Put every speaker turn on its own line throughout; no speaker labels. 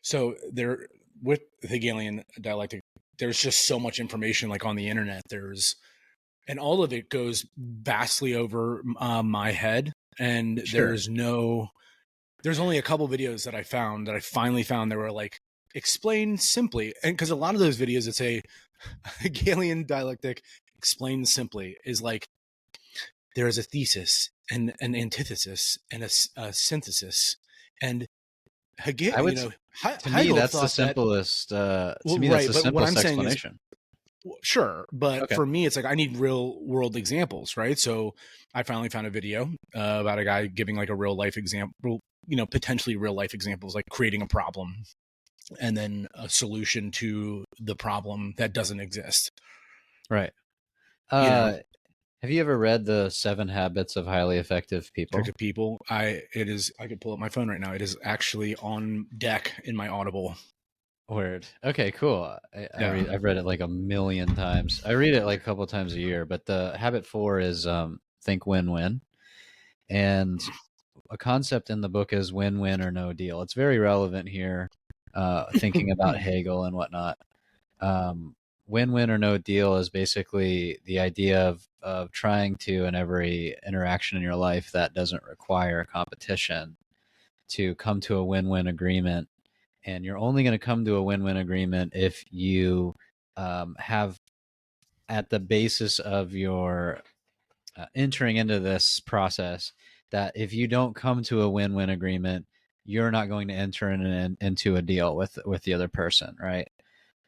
So there, with Hegelian dialectic, there's just so much information like on the internet. And all of it goes vastly over my head. And
Sure.
there's only a couple videos that I finally found that were like explained simply. And because a lot of those videos that say Hegelian dialectic explained simply is like, there is a thesis and an antithesis and a synthesis. And
I would, to me,
Hegel
that's the
thought that,
simplest, to
well,
me, that's
right.
the
But what I'm
simplest
saying is,
explanation.
sure. But
Okay.
for me, it's like, I need real world examples, right? So I finally found a video about a guy giving like a real life example, potentially real life examples, like creating a problem and then a solution to the problem that doesn't exist.
Right.
You know,
Have you ever read the 7 Habits of Highly Effective People?
to people. I could pull up my phone right now. It is actually on deck in my Audible.
Word. Okay, cool.
Yeah.
I've read it like a million times. I read it like a couple of times a year, but the habit 4 is think win-win. And a concept in the book is win-win or no deal. It's very relevant here, thinking about Hegel and whatnot. Win-win or no deal is basically the idea of trying to, in every interaction in your life that doesn't require competition, to come to a win-win agreement. And you're only going to come to a win-win agreement if you have at the basis of your entering into this process that if you don't come to a win-win agreement, you're not going to enter into a deal with the other person, right?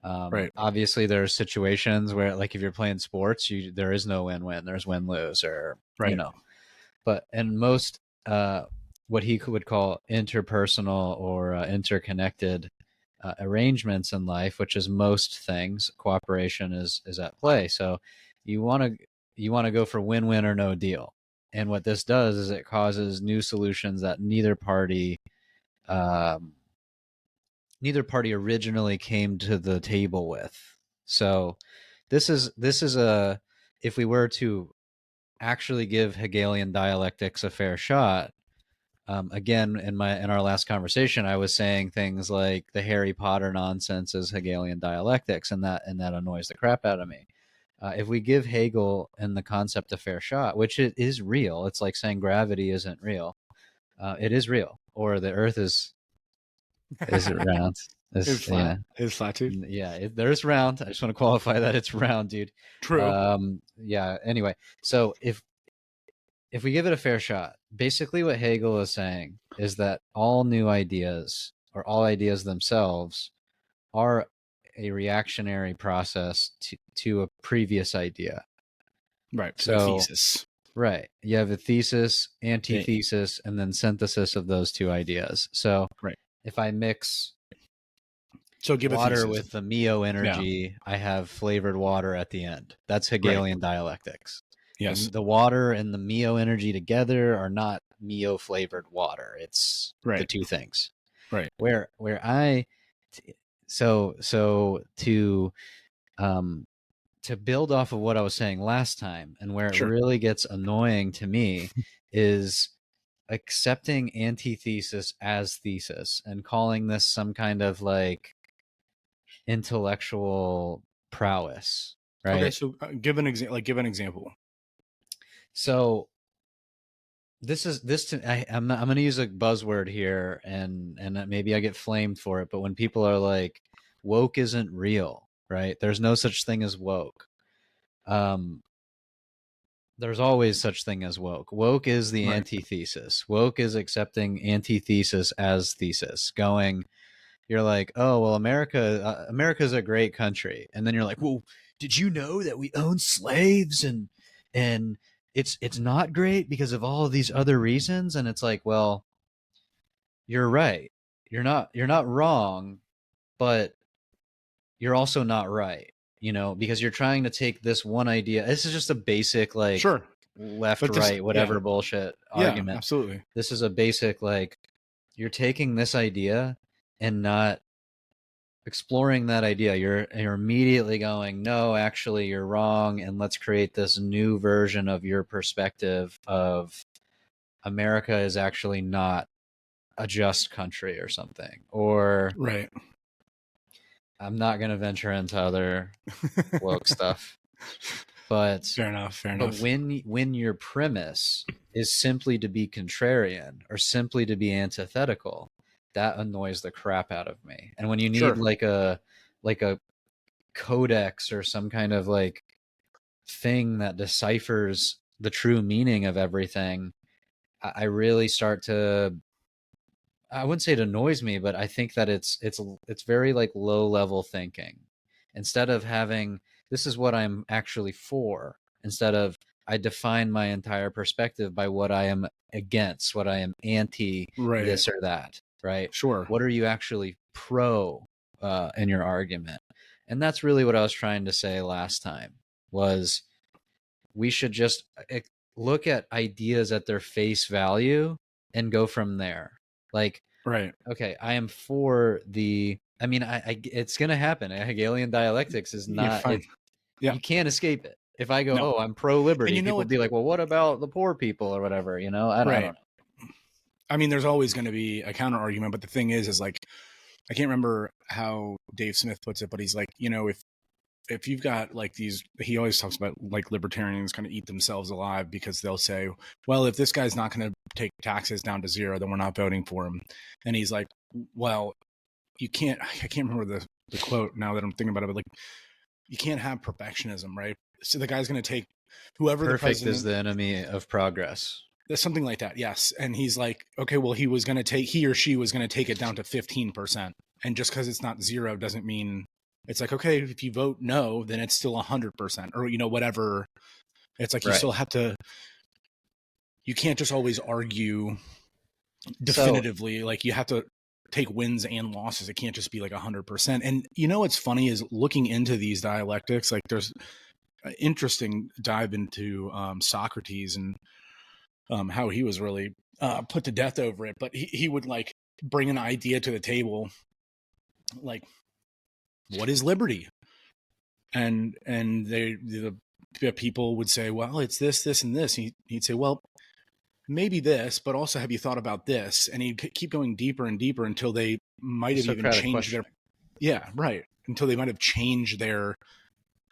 Right.
Obviously, there are situations where, like, if you're playing sports, there is no win-win. There's win-lose, or
Right.
But in most, what he would call interpersonal or interconnected arrangements in life, which is most things, cooperation is at play. So you want to go for win-win or no deal. And what this does is it causes new solutions that neither party originally came to the table with. So this is a, if we were to actually give Hegelian dialectics a fair shot, again, in our last conversation, I was saying things like the Harry Potter nonsense is Hegelian dialectics, and that annoys the crap out of me. If we give Hegel and the concept a fair shot, which it is real, it's like saying gravity isn't real. It is real, or the Earth is it round?
It's flat. It's flat too.
Yeah, there's round. I just want to qualify that it's round, dude.
True.
Yeah. Anyway, so if we give it a fair shot, basically what Hegel is saying is that all new ideas, or all ideas themselves, are a reactionary process to a previous idea.
Right. To
So,
the thesis.
right. You have a thesis, antithesis, and then synthesis of those two ideas. So
right.
If I mix
give
water with the Mio energy, I have flavored water at the end. That's Hegelian dialectics.
Yes.
The water and the Mio energy together are not Mio flavored water. It's the two things.
Right.
Where I to build off of what I was saying last time, and where it really gets annoying to me is accepting antithesis as thesis and calling this some kind of like intellectual prowess, right?
Okay, so give an example.
So I'm going to use a buzzword here, and maybe I get flamed for it, but when people are like, woke isn't real, right? There's no such thing as woke. There's always such thing as woke. Woke is the antithesis. Woke is accepting antithesis as thesis. You're like, oh, well, America's a great country. And then you're like, well, did you know that we own slaves and it's not great because of all of these other reasons? And it's like, well, you're right. You're not wrong, but you're also not right, because you're trying to take this one idea. This is just a basic, like, left, right, whatever bullshit argument.
Yeah, absolutely.
This is a basic, like, you're taking this idea and not exploring that idea. You're immediately going, no, actually you're wrong, and let's create this new version of your perspective of America is actually not a just country or something. Or
Right.
I'm not going to venture into other woke stuff, but
Fair enough. Fair enough.
when your premise is simply to be contrarian or simply to be antithetical, that annoys the crap out of me. And when you need
Sure.
like a codex or some kind of like thing that deciphers the true meaning of everything, I really start to, I wouldn't say it annoys me, but I think that it's very like low level thinking. Instead of having, this is what I'm actually for, instead of I define my entire perspective by what I am against, what I am anti
Right.
this or that, right?
Sure.
What are you actually pro in your argument? And that's really what I was trying to say last time, was we should just look at ideas at their face value and go from there. Like,
Right.
okay, I am for the. I mean, it's going to happen. Hegelian dialectics is
You're
not.
fine.
It's
Yeah.
you can't escape it. If I go,
No.
oh, I'm pro
And
liberty,
you know
people
what?
be like, well, what about the poor people or whatever? You know, I
Right.
don't know.
I mean, there's always going to be a counter argument, but the thing is like, I can't remember how Dave Smith puts it, but he's like, if you've got like these, he always talks about like libertarians kind of eat themselves alive because they'll say, well, if this guy's not going to take taxes down to zero, then we're not voting for him. And he's like, well, I can't remember the quote now that I'm thinking about it, but like, you can't have perfectionism, right? So the guy's going to take whoever the
Perfect is
president,
the enemy of progress.
something like that. Yes. And he's like, okay, well, he or she was going to take it down to 15%. And just because it's not zero doesn't mean it's like, okay, if you vote no, then it's still 100% or, whatever. It's like, you
Right.
still have to, you can't just always argue definitively.
So,
like you have to take wins and losses. It can't just be like 100%. And what's funny is looking into these dialectics, like there's an interesting dive into Socrates and how he was really put to death over it. But he would like bring an idea to the table, like, what is liberty? And the people would say, well, it's this, and this. He'd say, well, maybe this, but also have you thought about this? And he'd keep going deeper and deeper until they might have even
Socratic
changed
question.
until they might have changed their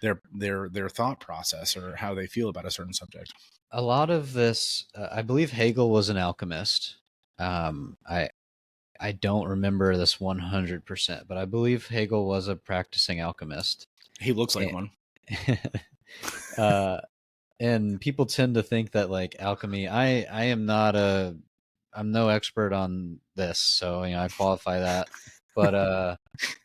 thought process or how they feel about a certain subject.
A lot of this, I believe Hegel was an alchemist. I don't remember this 100%, but I believe Hegel was a practicing alchemist.
He looks like one.
uh, and people tend to think that like alchemy, I'm no expert on this, so I qualify that. But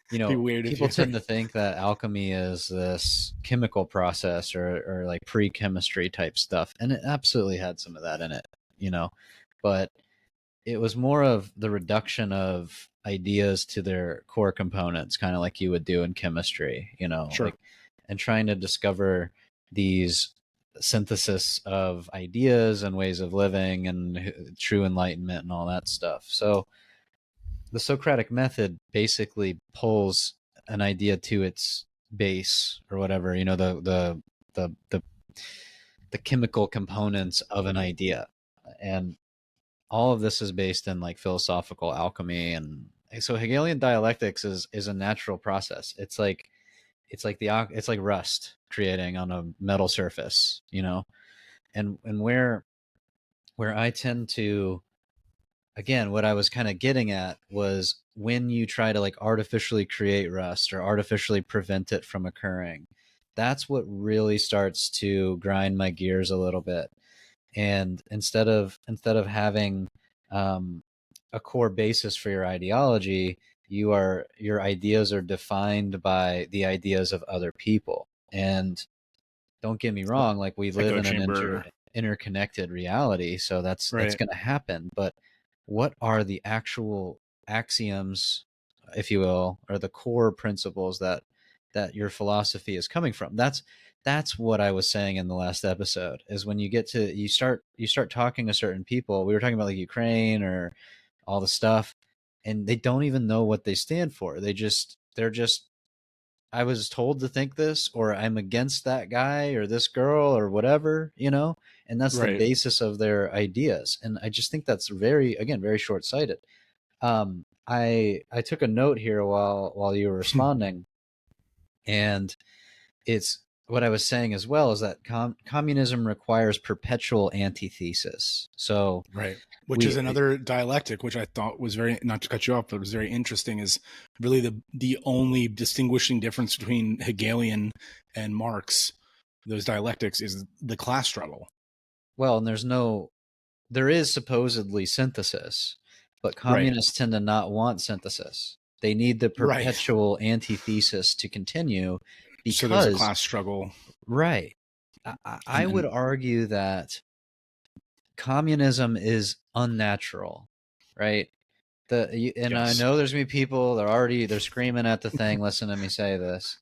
Be weird
people tend to think that alchemy is this chemical process or like pre-chemistry type stuff, and it absolutely had some of that in it, but it was more of the reduction of ideas to their core components, kind of like you would do in chemistry,
Sure.
like, and trying to discover these synthesis of ideas and ways of living and true enlightenment and all that stuff. So the Socratic method basically pulls an idea to its base or whatever, the chemical components of an idea. And all of this is based in like philosophical alchemy. And so Hegelian dialectics is a natural process. It's like rust creating on a metal surface, and where I tend to, again, what I was kind of getting at was when you try to like artificially create rust or artificially prevent it from occurring, that's what really starts to grind my gears a little bit. And instead of having a core basis for your ideology, your ideas are defined by the ideas of other people. And don't get me wrong, like we live
Echo
in an
chamber.
interconnected reality, so that's
Right.
going to happen. But what are the actual axioms, if you will, or the core principles that your philosophy is coming from? That's what I was saying in the last episode, is when you start talking to certain people. We were talking about like Ukraine or all the stuff, and they don't even know what they stand for. They're just, I was told to think this, or I'm against that guy or this girl or whatever, and that's the
Right.
basis of their ideas. And I just think that's very short-sighted. I took a note here while you were responding, and it's what I was saying as well is that communism requires perpetual antithesis. So
Right. Which is
we
another dialectic, which I thought was very, not to cut you off, but was very interesting, is really the only distinguishing difference between Hegelian and Marx, those dialectics, is the class struggle.
well, and there is supposedly synthesis, but
Right.
communists tend to not want synthesis. They need the
Right.
perpetual antithesis to continue
So there's a
because,
class struggle.
right, I would
And
argue that communism is unnatural, right? And I
yes.
know there's gonna be people they're screaming at the thing. Listen to me say this,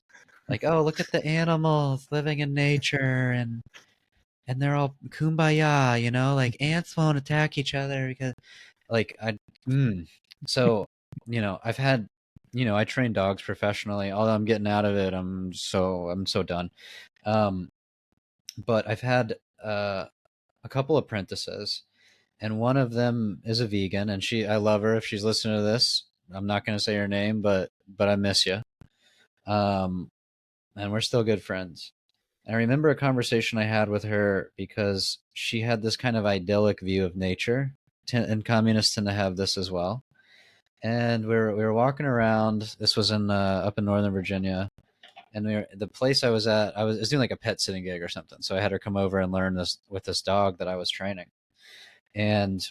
like, oh, look at the animals living in nature, and they're all kumbaya, like ants won't attack each other because, like, so I've had, I train dogs professionally. Although I'm getting out of it, I'm so done. Um, but I've had a couple apprentices, and one of them is a vegan, and I love her. If she's listening to this, I'm not going to say her name, but I miss you. Um, and we're still good friends. I remember a conversation I had with her because she had this kind of idyllic view of nature, and communists tend to have this as well. And we were walking around. This was in up in Northern Virginia, and the place I was at. I was doing like a pet sitting gig or something, so I had her come over and learn this with this dog that I was training. And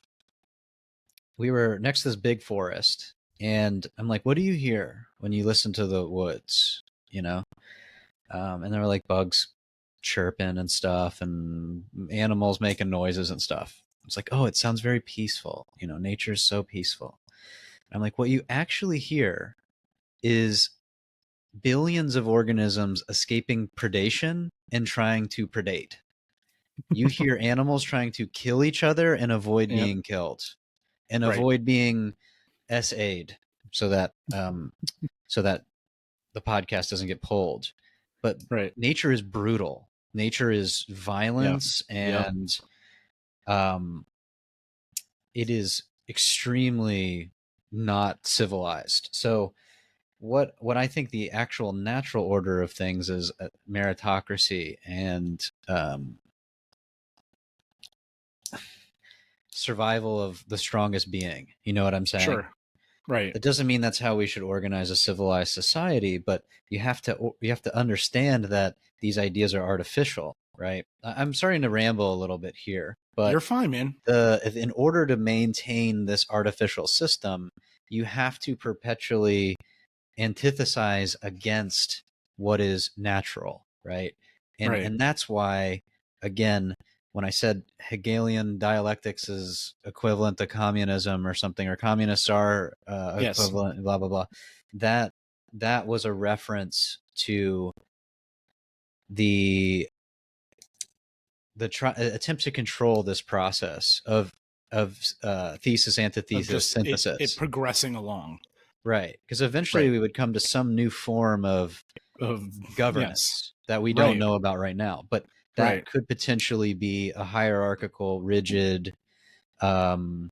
we were next to this big forest, and I'm like, "What do you hear when you listen to the woods?" You know, and there were like bugs chirping and stuff, and animals making noises and stuff. It's like, oh, it sounds very peaceful. Nature's so peaceful. I'm like, what you actually hear is billions of organisms escaping predation and trying to predate. You hear animals trying to kill each other and avoid
Yep.
being killed and
Right.
avoid being SA'd so that the podcast doesn't get pulled. But
Right.
nature is brutal. Nature is
Yeah.
violence,
Yep.
and um, it is extremely not civilized. So what I think the actual natural order of things is meritocracy and survival of the strongest being. You know what I'm saying?
Sure. Right.
That doesn't mean that's how we should organize a civilized society, but you have to understand that these ideas are artificial, right? I'm starting to ramble a little bit here, but
You're fine, man.
in order to maintain this artificial system, you have to perpetually antithesize against what is natural, right? and
Right.
and that's why, again, when I said Hegelian dialectics is equivalent to communism or something, or communists are
Yes.
equivalent, blah blah blah, that was a reference to the attempt to control this process of thesis,
Of
antithesis,
just it
synthesis.
progressing along.
Right. Because eventually
Right.
we would come to some new form of
Of yes.
governance that we don't
Right.
know about right now. But that
Right.
could potentially be a hierarchical, rigid, um,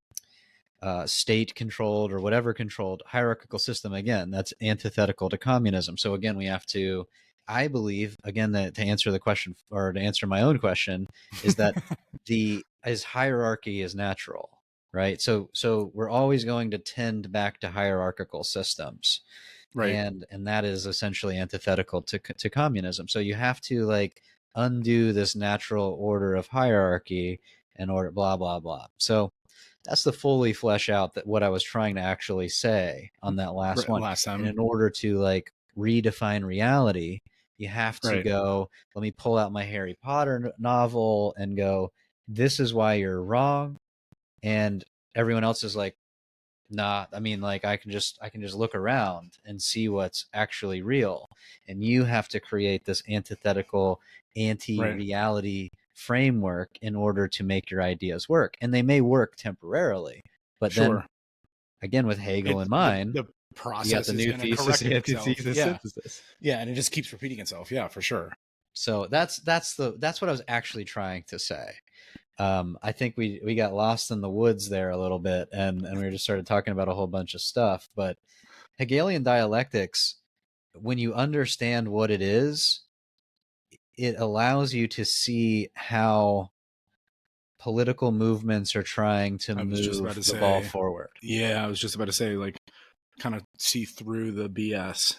state controlled or whatever controlled hierarchical system. Again, that's antithetical to communism. So again, we have to, I believe, again, that to answer the question, or to answer my own question, is that as hierarchy is natural, right? So we're always going to tend back to hierarchical systems,
Right.
and that is essentially antithetical to communism. So you have to like undo this natural order of hierarchy in order blah blah blah. So that's the fully flesh out that what I was trying to actually say on that last
Right.
one.
Last
And
time.
in order to like redefine reality, you have to
Right.
go, let me pull out my Harry Potter novel and go, this is why you're wrong. And everyone else is like, nah, I mean, like I can just look around and see what's actually real. And you have to create this antithetical,
Right.
anti-reality framework in order to make your ideas work. And they may work temporarily, but then
Sure.
again, with Hegel
It
in mind,
the
you got
process
the
is
new
gonna
thesis,
correct itself.
antithesis,
Yeah.
synthesis.
Yeah. And it just keeps repeating itself. Yeah, for sure.
So that's what I was actually trying to say. I think we got lost in the woods there a little bit, and we just started talking about a whole bunch of stuff. But Hegelian dialectics, when you understand what it is, it allows you to see how political movements are trying to
I was just about
move
to
the ball
say,
forward.
yeah, I was just about to say, like, kind of see through the BS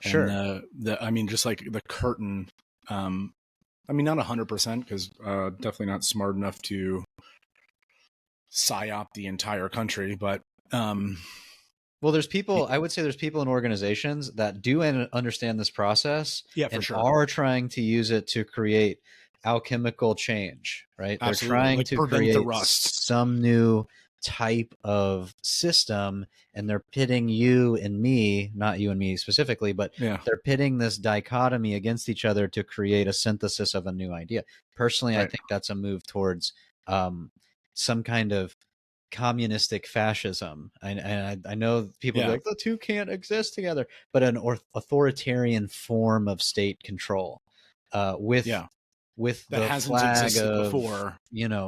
and
Sure.
I mean, just like the curtain. I mean, not 100% because definitely not smart enough to psyop the entire country, but
Well, there's people, I would say there's people in organizations that do understand this process
yeah, for
and
sure,
are trying to use it to create alchemical change, right? They're
absolutely,
trying
like
to
prevent the
create
rust.
some new type of system, and they're pitting you and me, not you and me specifically, but
Yeah,
they're pitting this dichotomy against each other to create a synthesis of a new idea. Personally, I
right.
think that's a move towards um, some kind of communistic fascism. I know people be
Yeah,
like, the two can't exist together, but an authoritarian form of state control,
yeah,
with
that
the
hasn't
flag
existed
of,
before.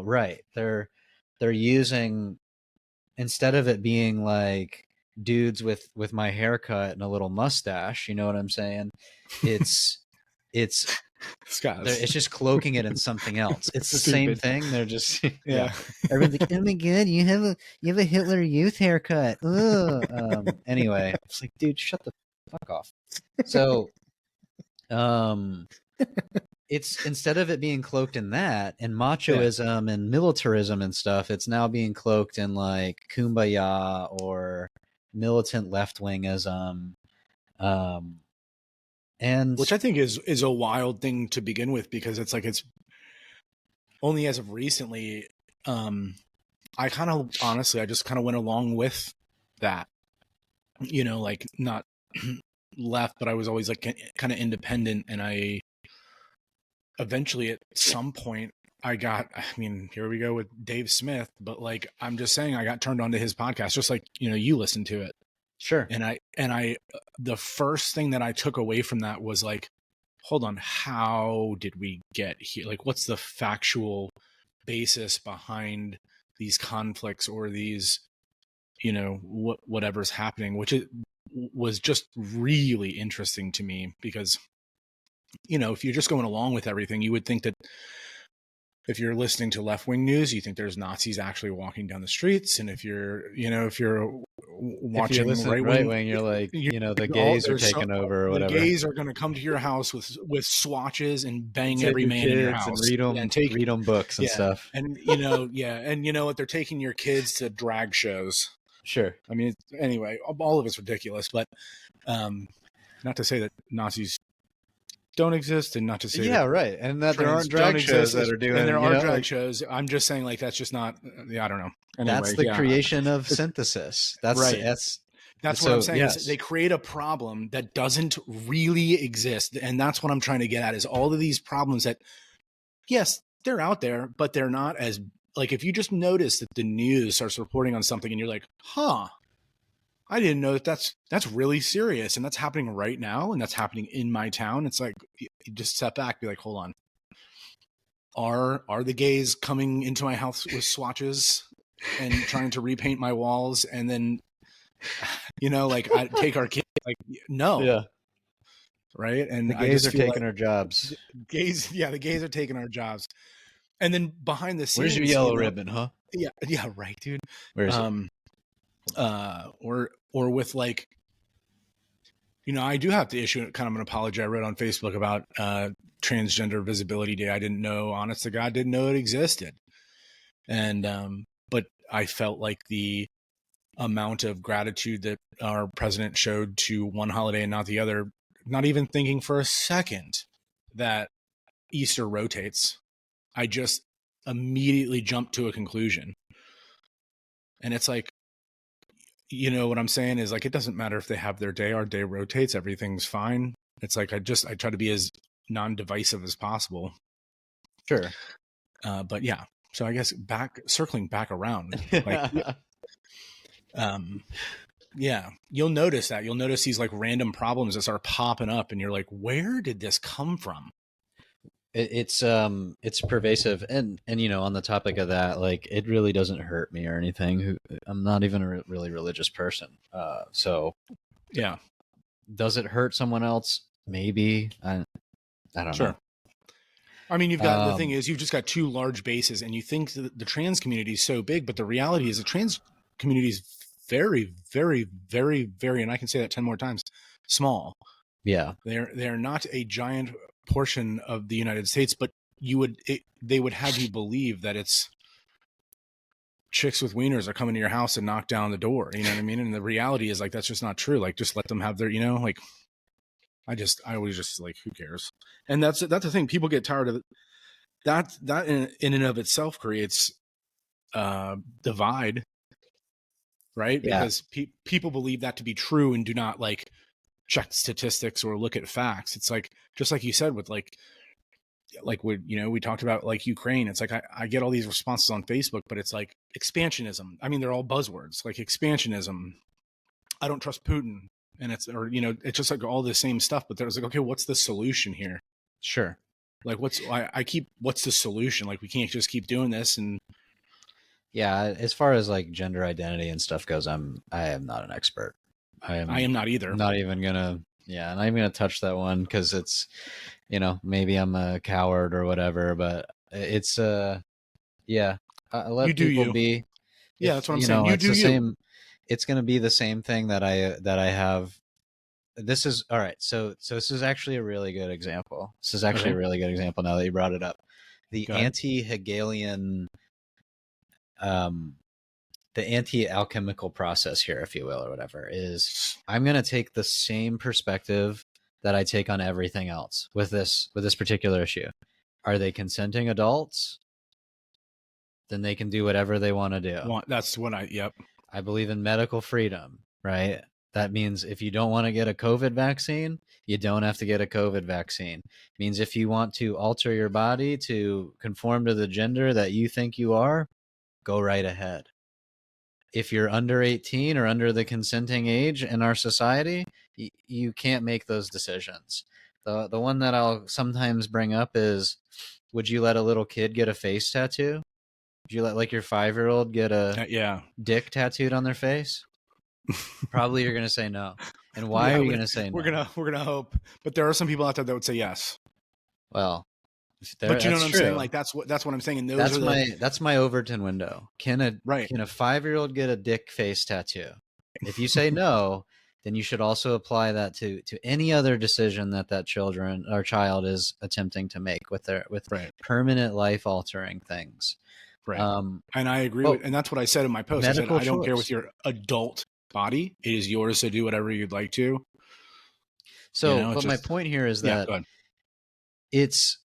right. They're using, instead of it being like dudes with my haircut and a little mustache, you know what I'm saying? It's it's
Scott's
it's just cloaking it in something else. It's the same
stupid.
thing. They're just yeah.
Yeah,
Everyone's like, "Oh my god, you have a Hitler Youth haircut." Ugh. Anyway, it's like, dude, shut the fuck off. So, um, it's, instead of it being cloaked in that and
yeah.
machoism and militarism and stuff, it's now being cloaked in like kumbaya or militant left wingism. Um, and
Which I think is a wild thing to begin with because it's like it's only as of recently. I kind of honestly, I just kind of went along with that. You know, like not left, but I was always like kind of independent, and I eventually at some point I got. I mean, here we go with Dave Smith, but like I'm just saying, I got turned on to his podcast, just like you listened to it,
sure,
and I the first thing that I took away from that was like, hold on, how did we get here? Like, what's the factual basis behind these conflicts or these, whatever's happening, which it was just really interesting to me because, if you're just going along with everything, you would think that if you're listening to left wing news, you think there's Nazis actually walking down the streets. And if you're
if you're
watching
listening
right
right
wing,
wing, you're like, the
all
gays are
there's so
taking over or
the
whatever.
gays are going to come to your house with swatches and bang
Take
every
your
man in your
kids and
house and take
read them books and
yeah
stuff.
and yeah, and you know what, they're taking your kids to drag shows.
Sure.
I mean, anyway, all of it's ridiculous, but not to say that Nazis don't exist, and not to say that
Yeah, right. And that there
trans
aren't
don't
drag shows
exist,
that are
and
doing,
there are drag
like,
shows. I'm just saying, like, that's just not. Yeah, I don't know.
that's
Anyway,
the
yeah,
creation of synthesis.
right.
That's
That's what I'm
so
saying is
yes.
they create a problem that doesn't really exist, and that's what I'm trying to get at. Is all of these problems that, yes, they're out there, but they're not as like if you just notice that the news starts reporting on something, and you're like, huh. I didn't know that's really serious, and that's happening right now, and that's happening in my town. It's like you just step back, be like, hold on, are the gays coming into my house with swatches and trying to repaint my walls, and then like I take our kids? Like, no,
Yeah.
right? And
The
I
gays
just
are
feel like
taking our jobs.
gays, yeah, the gays are taking our jobs, and then behind the
Where's your
scenes,
yellow ribbon, huh?
yeah, right, dude.
Where is it?
Or with like, I do have to issue kind of an apology. I wrote on Facebook about Transgender Visibility Day. I didn't know, honest to God, didn't know it existed. And but I felt like the amount of gratitude that our president showed to one holiday and not the other, not even thinking for a second that Easter rotates, I just immediately jumped to a conclusion. And it's like, what I'm saying is like, it doesn't matter if they have their day, our day rotates, everything's fine. It's like, I try to be as non-divisive as possible.
Sure.
But yeah, so I guess circling back around, like, yeah, you'll notice these like random problems that start popping up and you're like, where did this come from?
It's pervasive, and you know, on the topic of that, like, it really doesn't hurt me or anything. I'm not even a really religious person, so
Yeah,
does it hurt someone else? Maybe. I don't know.
sure. I mean, you've got the thing
Um,
is you've just got two large bases, and you think that the trans community is so big, but the reality is the trans community is very, very, very, very, and I can say that 10 more times, small.
yeah,
They're not a giant portion of the United States, but they would have you believe that it's chicks with wieners are coming to your house and knock down the door. You know what I mean? And the reality is like that's just not true. Like just let them have their, like I always just like who cares? And that's the thing. People get tired of it. That in and of itself creates divide, right?
yeah,
Because people believe that to be true and do not like check statistics or look at facts. It's like just like you said with we talked about like Ukraine. It's like I get all these responses on Facebook, but it's like expansionism. I mean, they're all buzzwords like expansionism. I don't trust Putin, and it's just like all the same stuff. But there's like, okay, what's the solution here?
sure.
Like, what's the solution? Like, we can't just keep doing this. And
Yeah, as far as like gender identity and stuff goes, I am not an expert. I
I
am
am not either.
not even gonna, yeah, not even gonna touch that one because it's, you know, maybe I'm a coward or whatever, but it's yeah, I
You
let
do
people
you.
be.
Yeah,
If
that's what I'm
you
saying.
know,
You
it's
do
the
you.
same. It's gonna be the same thing that I have. This is all right. So this is actually a really good example. This is actually
Okay,
a really good example now that you brought it up. The
go ahead.
anti-Hegelian, um, the anti-alchemical process here, if you will, or whatever, is I'm going to take the same perspective that I take on everything else with this particular issue. Are they consenting adults? Then they can do whatever they want to do.
That's what I. Yep.
I believe in medical freedom, right? That means if you don't want to get a COVID vaccine, you don't have to get a COVID vaccine. It means if you want to alter your body to conform to the gender that you think you are, go right ahead. If you're under 18 or under the consenting age in our society, you can't make those decisions. The one that I'll sometimes bring up is, would you let a little kid get a face tattoo? Would you let like your 5-year-old get a
Yeah.
dick tattooed on their face? Probably you're going to say no. And why
Yeah.
are you going to say no?
We're gonna hope, but there are some people out there that would say yes.
Well,
But you know
that's
what I'm saying?
true.
Like that's what I'm saying. And those are the
That's my Overton window.
right.
Can a 5-year-old get a dick face tattoo? If you say no, then you should also apply that to any other decision that children or child is attempting to make with
Right.
permanent life altering things.
Right.
Um,
And I agree
but
and that's what I said in my post. I said,
medical
I don't care with
choice.
your adult body. It is yours to do whatever you'd like to.
So,
It's
but my
just,
point here is
yeah,
that
go ahead.
it's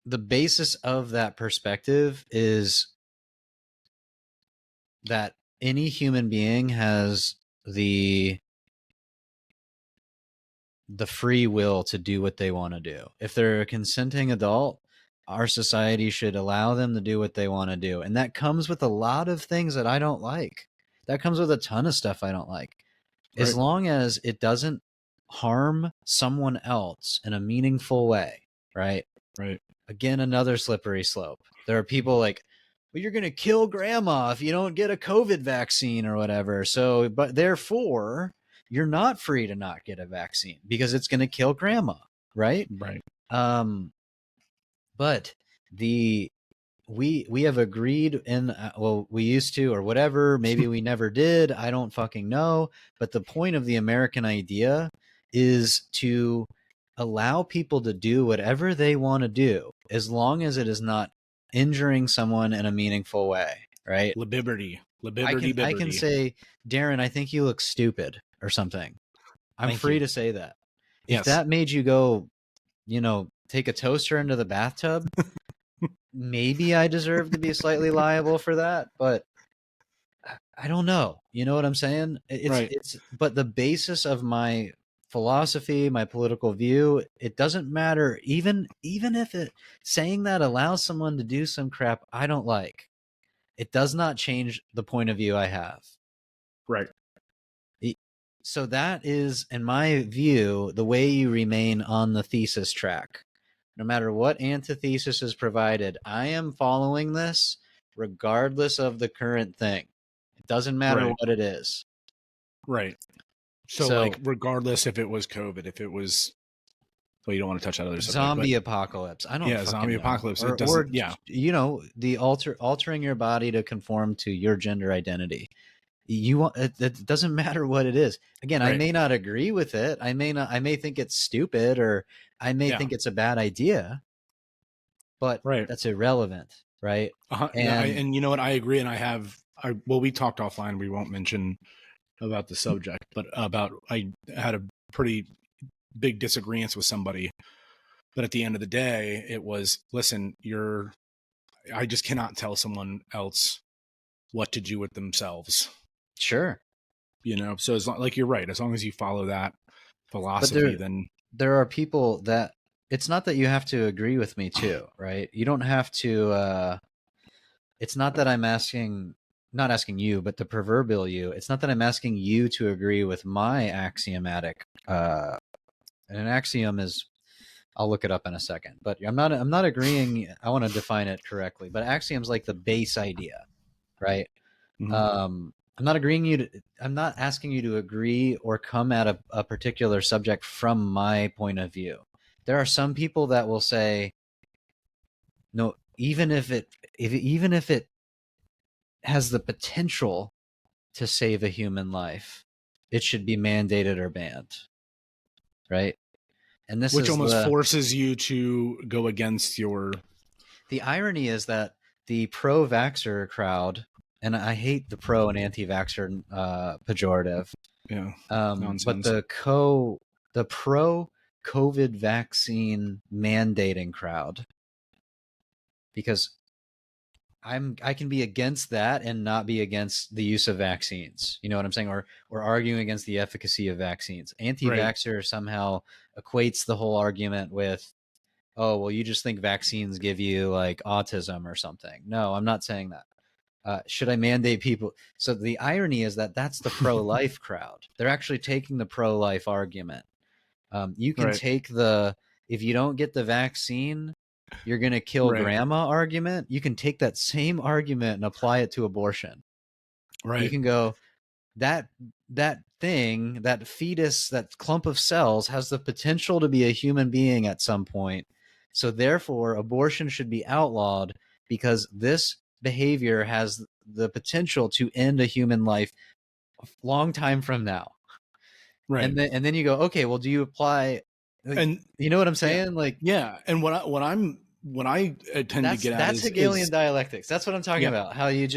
the basis of that perspective is that any human being has the free will to do what they want to do. If they're a consenting adult, our society should allow them to do what they want to do. And that comes with a lot of things that I don't like. That comes with a ton of stuff I don't like. As
Right.
long as it doesn't harm someone else in a meaningful way, right?
Right.
Again, another slippery slope. There are people like, well, you're going to kill grandma if you don't get a COVID vaccine or whatever. So, but therefore, you're not free to not get a vaccine because it's going to kill grandma, right?
Right.
Um, but the we have agreed in well, we used to or whatever, maybe we never did, I don't fucking know, but the point of the American idea is to allow people to do whatever they want to do as long as it is not injuring someone in a meaningful way, right?
Liberty.
I can
Liberty.
say, Darren, I think you look stupid or something. I'm
Thank
free
you.
to say that. If
Yes.
that made you go, take a toaster into the bathtub, maybe I deserve to be slightly liable for that, but I don't know. You know what I'm saying?
Right.
But the basis of my philosophy, my political view, it doesn't matter. Even if it saying that allows someone to do some crap I don't like, it does not change the point of view I have.
Right.
So that is, in my view, the way you remain on the thesis track. no matter what antithesis is provided, I am following this regardless of the current thing. It doesn't matter
Right.
what it is.
Right. So,
So
like, regardless if it was COVID, if it was, well, you don't want to touch that other subject, but
zombie apocalypse, I don't
yeah,
fucking
zombie
know.
apocalypse. It
Or
doesn't. Yeah.
you know, the altering your body to conform to your gender identity. You want it doesn't matter what it is. Again, I
Right.
may not agree with it. I may think it's stupid, or I may
Yeah.
think it's a bad idea, but
Right.
that's irrelevant, right?
No,
And
and you know what? I agree. And well, we talked offline. We won't mention about the subject, but I had a pretty big disagreement with somebody. But at the end of the day, it was, listen, I just cannot tell someone else what to do with themselves.
sure,
You know, so as long, like, you're right, as long as you follow that
but
philosophy, then
there are people that it's not that you have to agree with me too, right? You don't have to it's not that I'm not asking you, but the proverbial you. It's not that I'm asking you to agree with my axiomatic and an axiom is, I'll look it up in a second, but I'm not agreeing. I want to define it correctly, but axiom's like the base idea, right?
mhm.
I'm not asking you to agree or come at a particular subject from my point of view. There are some people that will say, no, even if it has the potential to save a human life, it should be mandated or banned, right? And this
Which
is
almost forces you to go against your.
the irony is that the pro-vaxxer crowd, and I hate the pro and anti-vaxxer pejorative,
Yeah,
but
nonsense.
the pro COVID vaccine mandating crowd, because I can be against that and not be against the use of vaccines. You know what I'm saying? Or arguing against the efficacy of vaccines.
Right.
Anti-vaxxer somehow equates the whole argument with, oh, well, you just think vaccines give you like autism or something. No, I'm not saying that. Should I mandate people? So the irony is that that's the pro-life crowd. They're actually taking the pro-life argument. You can
Right.
take if you don't get the vaccine, you're going to kill
Right.
grandma argument. You can take that same argument and apply it to abortion.
Right.
You can go, that thing, that fetus, that clump of cells has the potential to be a human being at some point. So therefore, abortion should be outlawed because this behavior has the potential to end a human life a long time from now.
Right.
And then you go, okay, well, do you apply? Like,
And
you know what I'm
yeah,
saying? Like,
yeah. And what I tend to get at
that's Hegelian
is
dialectics. That's what I'm talking
yeah,
about. How you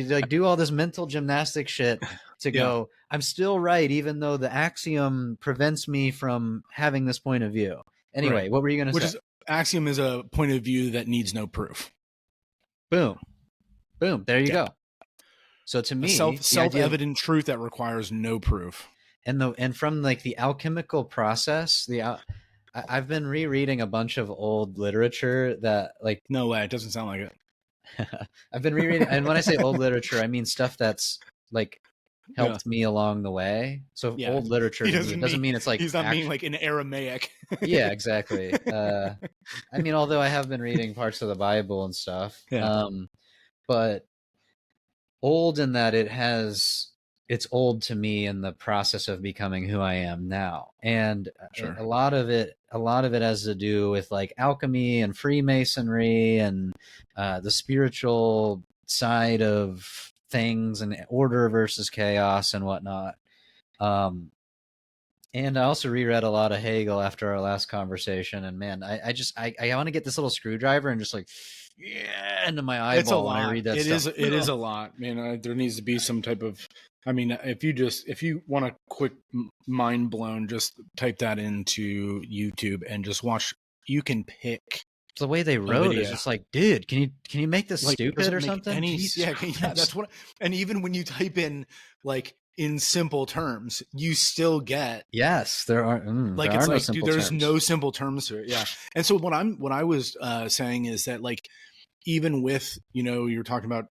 like do all this mental gymnastic shit to
yeah,
go, I'm still right, even though the axiom prevents me from having this point of view. Anyway,
right.
what were you going to
Which
say?
is, axiom is a point of view that needs no proof.
Boom, boom. There you
Yeah.
go. So to
A
me, the idea
self-evident truth that requires no proof.
and from like the alchemical process, I've been rereading a bunch of old literature that like
No way. It doesn't sound like it.
I've been rereading, and when I say old literature, I mean stuff that's like
Yeah.
helped me along the way. So
Yeah.
old literature
He
to me, it doesn't mean it's like
he's not meaning like in Aramaic.
yeah, exactly. I mean, although I have been reading parts of the Bible and stuff,
Yeah.
but old in that it's old to me in the process of becoming who I am now. And
Sure.
a lot of it has to do with like alchemy and Freemasonry and the spiritual side of things and order versus chaos and whatnot. And I also reread a lot of Hegel after our last conversation. And man, I want to get this little screwdriver and just like, yeah, into my eyeball
It's a
when I
lot.
read that
It
stuff.
is a lot. There needs to be some type of, I mean, if you want a quick mind blown, just type that into YouTube and just watch. You can pick
The way they wrote is just like, dude, can you make this
like,
stupid
doesn't
or
make
something?
any
Jesus Christ.
that's what. And even when you type in like in simple terms, you still get
Yes, there are
like,
there
it's
are no
like, dude,
simple
there's
terms.
no simple terms to it. Yeah. And so what I was saying is that, like, even with, you're talking about,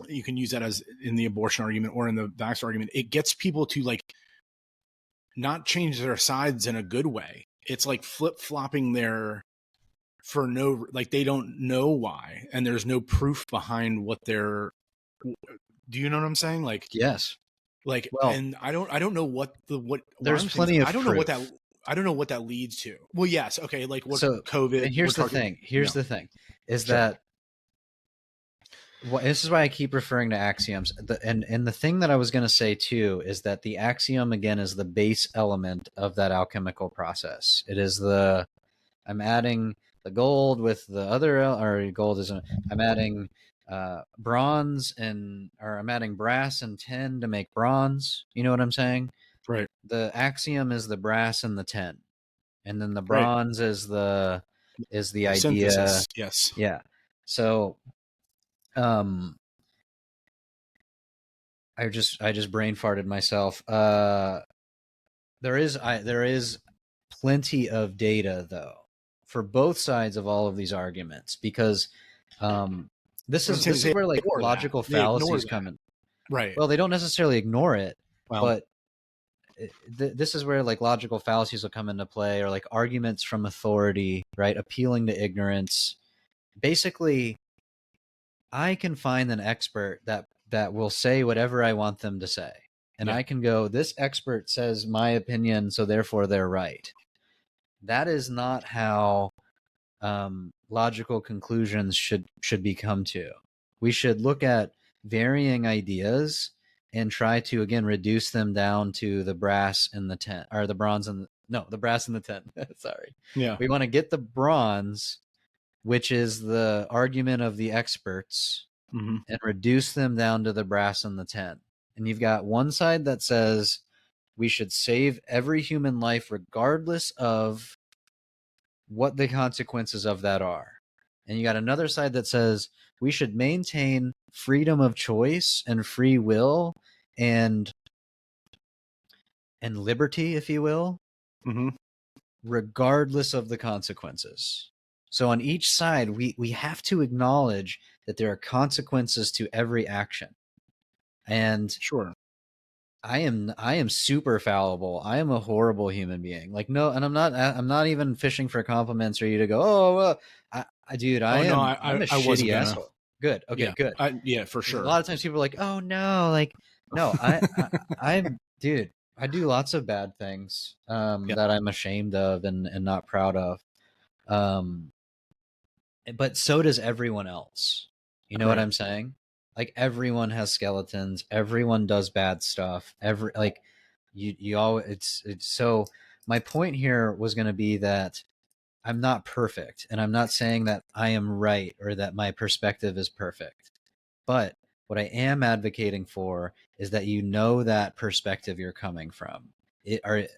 you can use that as in the abortion argument or in the vax argument, it gets people to like not change their sides in a good way. It's like flip-flopping their for no, like they don't know why, and there's no proof behind what they're. Do you know what I'm saying?
Yes. Well,
And I don't know what
there's
I'm thinking.
plenty
I
of
don't know what that.
proof.
I don't know what that leads to. Well, yes, okay, like what
So,
COVID.
and
We're
here's the
talking.
thing.
You
Here's
know,
the thing is
sure.
that this is why I keep referring to axioms. And the thing that I was going to say too is that the axiom again is the base element of that alchemical process. It is I'm adding the gold with the other, or gold isn't. I'm adding bronze or I'm adding brass and tin to make bronze. You know what I'm saying?
Right.
The axiom is the brass and the tin, and then the
Right.
bronze is the idea.
Synthesis. Yes.
Yeah. So um I just brain farted myself. There is plenty of data though for both sides of all of these arguments, because um
But I'm saying
this is
they
where like
ignore that.
logical
They ignore
fallacies
that.
come in.
Right.
Well, they don't necessarily ignore it,
Well.
but this is where like logical fallacies will come into play, or like arguments from authority, right? Appealing to ignorance. Basically, I can find an expert that will say whatever I want them to say. And
Yeah.
I can go, this expert says my opinion, so therefore they're right. That is not how logical conclusions should be come to. We should look at varying ideas and try to again reduce them down to the brass and the tin, or the bronze and the brass and the tin. Sorry.
Yeah.
We want to get the bronze, which is the argument of the experts,
Mm-hmm.
and reduce them down to the brass and the tin. And you've got one side that says we should save every human life regardless of what the consequences of that are. And you got another side that says we should maintain freedom of choice and free will and liberty, if you will,
Mm-hmm.
regardless of the consequences. So on each side, we have to acknowledge that there are consequences to every action. And
Sure.
I am super fallible. I am a horrible human being. Like, no, and I'm not even fishing for compliments or you to go, oh, dude,
Oh no,
I'm a
I wasn't
shitty
gonna.
asshole. Good. Okay,
Yeah.
good.
Yeah, for
Because a
sure.
lot of times people are like, oh no, like, no, I'm, dude, I do lots of bad things
Yeah.
that I'm ashamed of and not proud of. Um, but so does everyone else. You know what
Right.
I'm saying? Like everyone has skeletons. Everyone does bad stuff. You all. It's so. My point here was going to be that I'm not perfect, and I'm not saying that I am right or that my perspective is perfect. But what I am advocating for is that you know that perspective you're coming from.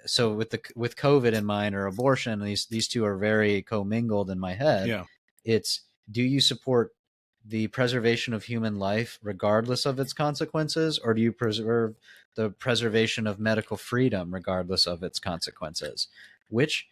So with COVID in mind or abortion, these two are very commingled in my head.
Yeah.
It's, do you support the preservation of human life regardless of its consequences, or do you preserve the preservation of medical freedom regardless of its consequences? Which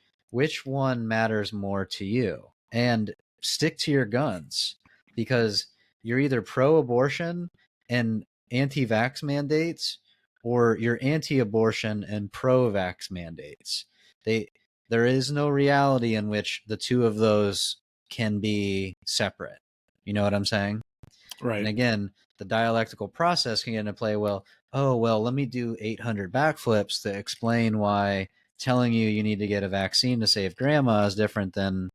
one matters more to you? And stick to your guns, because you're either pro-abortion and anti-vax mandates, or you're anti-abortion and pro-vax mandates. There is no reality in which the two of those can be separate. You know what I'm saying? And
Right.
again, the dialectical process can get into play. Well, oh, well, let me do 800 backflips to explain why telling you need to get a vaccine to save grandma is different than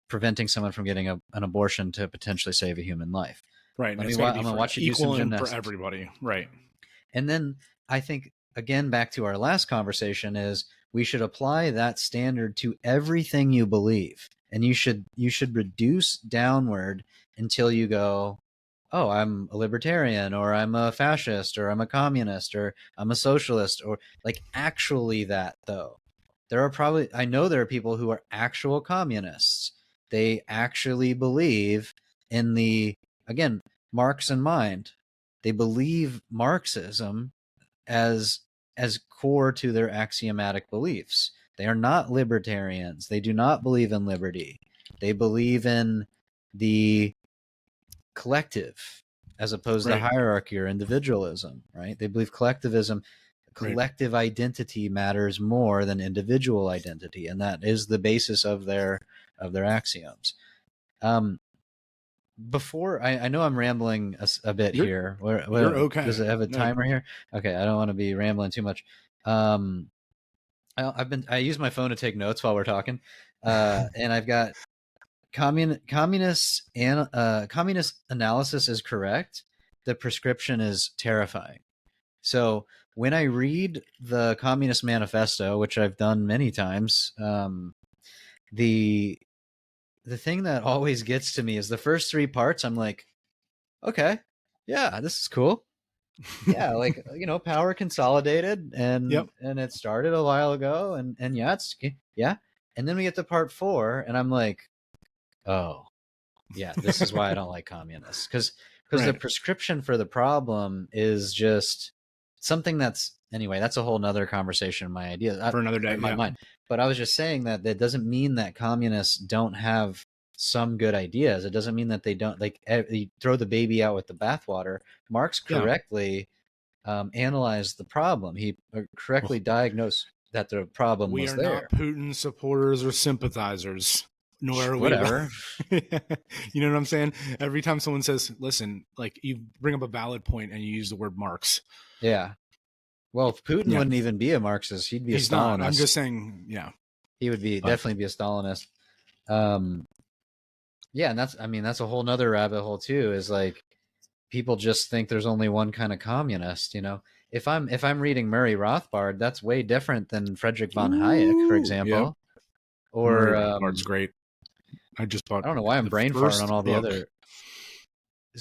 preventing someone from getting an abortion to potentially save a human life.
Right. And
I'm
it's got to be
going to
for
watch you do some
equal and for
gymnastics.
everybody. Right.
And then I think, again, back to our last conversation, is we should apply that standard to everything you believe. And you should reduce downward until you go, oh, I'm a libertarian, or I'm a fascist, or I'm a communist, or I'm a socialist, or like actually that though. I know there are people who are actual communists. They actually believe in again, Marx in mind. They believe Marxism as core to their axiomatic beliefs. They are not libertarians. They do not believe in liberty. They believe in the collective as opposed to
Right.
hierarchy or individualism, right? They believe collectivism. collective identity matters more than individual identity, and that is the basis of their axioms. Before I know I'm rambling a bit here.
You're okay.
Does it have a
No.
timer here? Okay, I don't want to be rambling too much. I use my phone to take notes while we're talking, and I've got communist analysis is correct. The prescription is terrifying. So when I read the Communist Manifesto, which I've done many times, the thing that always gets to me is the first 3 parts. I'm like, okay, yeah, this is cool. Yeah, like, power consolidated, and
Yep.
and it started a while ago, and yeah, and then we get to part 4, and I'm like, oh, yeah, this is why I don't like communists, because the prescription for the problem is just something that's, anyway, that's a whole nother conversation. My idea
for another day
in my mind, but I was just saying that doesn't mean that communists don't have some good ideas. It doesn't mean that they don't, like, you throw the baby out with the bathwater. Marx correctly analyzed the problem. He correctly diagnosed that the problem was there.
We are not Putin supporters or sympathizers, nor are
whatever.
You know what I'm saying? Every time someone says, listen, like, you bring up a valid point and you use the word Marx.
Yeah. Well, Putin wouldn't even be a Marxist. He'd be a Stalinist.
Not. I'm just saying, yeah.
He would definitely be a Stalinist. Yeah, and that's a whole nother rabbit hole too, is like, people just think there's only one kind of communist, If I'm reading Murray Rothbard, that's way different than Friedrich von Hayek, for example.
Yep.
Or
Murray Rothbard's great. I don't
know why I'm brain farting on all the other.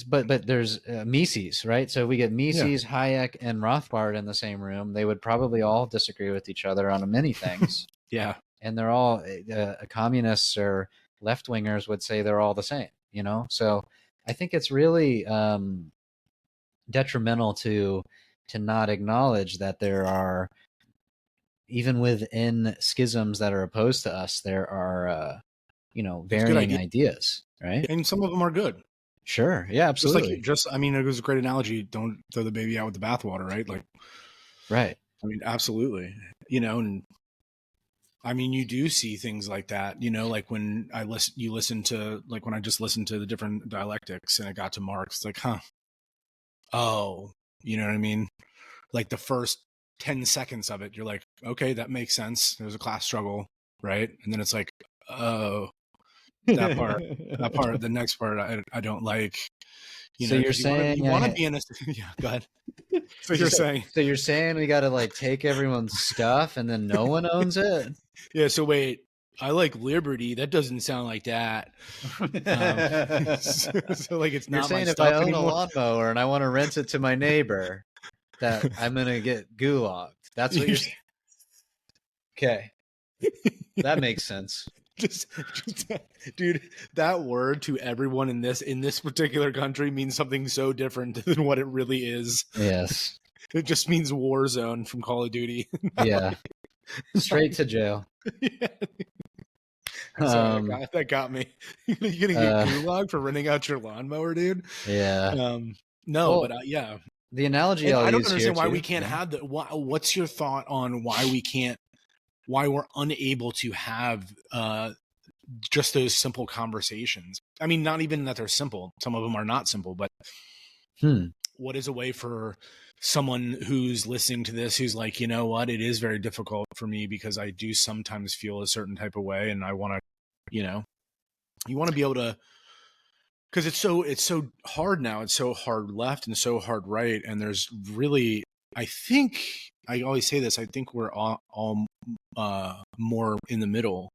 But there's Mises, right? So we get Mises, Hayek, and Rothbard in the same room. They would probably all disagree with each other on many things.
Yeah.
And they're all communists or left-wingers would say they're all the same, So I think it's really detrimental to not acknowledge that there are, even within schisms that are opposed to us, there are, varying ideas, right?
And some of them are good.
Sure. Yeah, absolutely.
It was a great analogy. Don't throw the baby out with the bathwater, right? Like,
right.
I mean, absolutely. And I mean, you do see things like that, like when when I just listened to the different dialectics and it got to Marx, like, oh, you know what I mean? Like the first 10 seconds of it, you're like, okay, that makes sense. There's a class struggle, right? And then it's like, oh, that part, the next part, I don't like.
So you're saying
you want to be in a yeah. Go ahead. So you're saying
we got to like take everyone's stuff and then no one owns it?
Yeah. So wait, I like liberty. That doesn't sound like that. So like, it's not.
You're saying
my
if I own
anymore.
a lawnmower and I want to rent it to my neighbor, that I'm gonna get gulagged. That's what you're saying. Okay, that makes sense.
Just dude, that word to everyone in this particular country means something so different than what it really is.
Yes,
it just means war zone from Call of Duty.
Yeah, straight to jail.
Yeah. Sorry, that got me. You're gonna get gulag for renting out your lawnmower, dude.
Yeah.
No, but yeah.
The analogy I don't
understand why we can't have the. What's your thought on why we're unable to have just those simple conversations? I mean, not even that they're simple. Some of them are not simple, but what is a way for someone who's listening to this, who's like, you know what, it is very difficult for me because I do sometimes feel a certain type of way, and I want to, you want to be able to, because it's so hard now. It's so hard left and so hard right, and there's really, I think, I always say this, I think we're all more in the middle,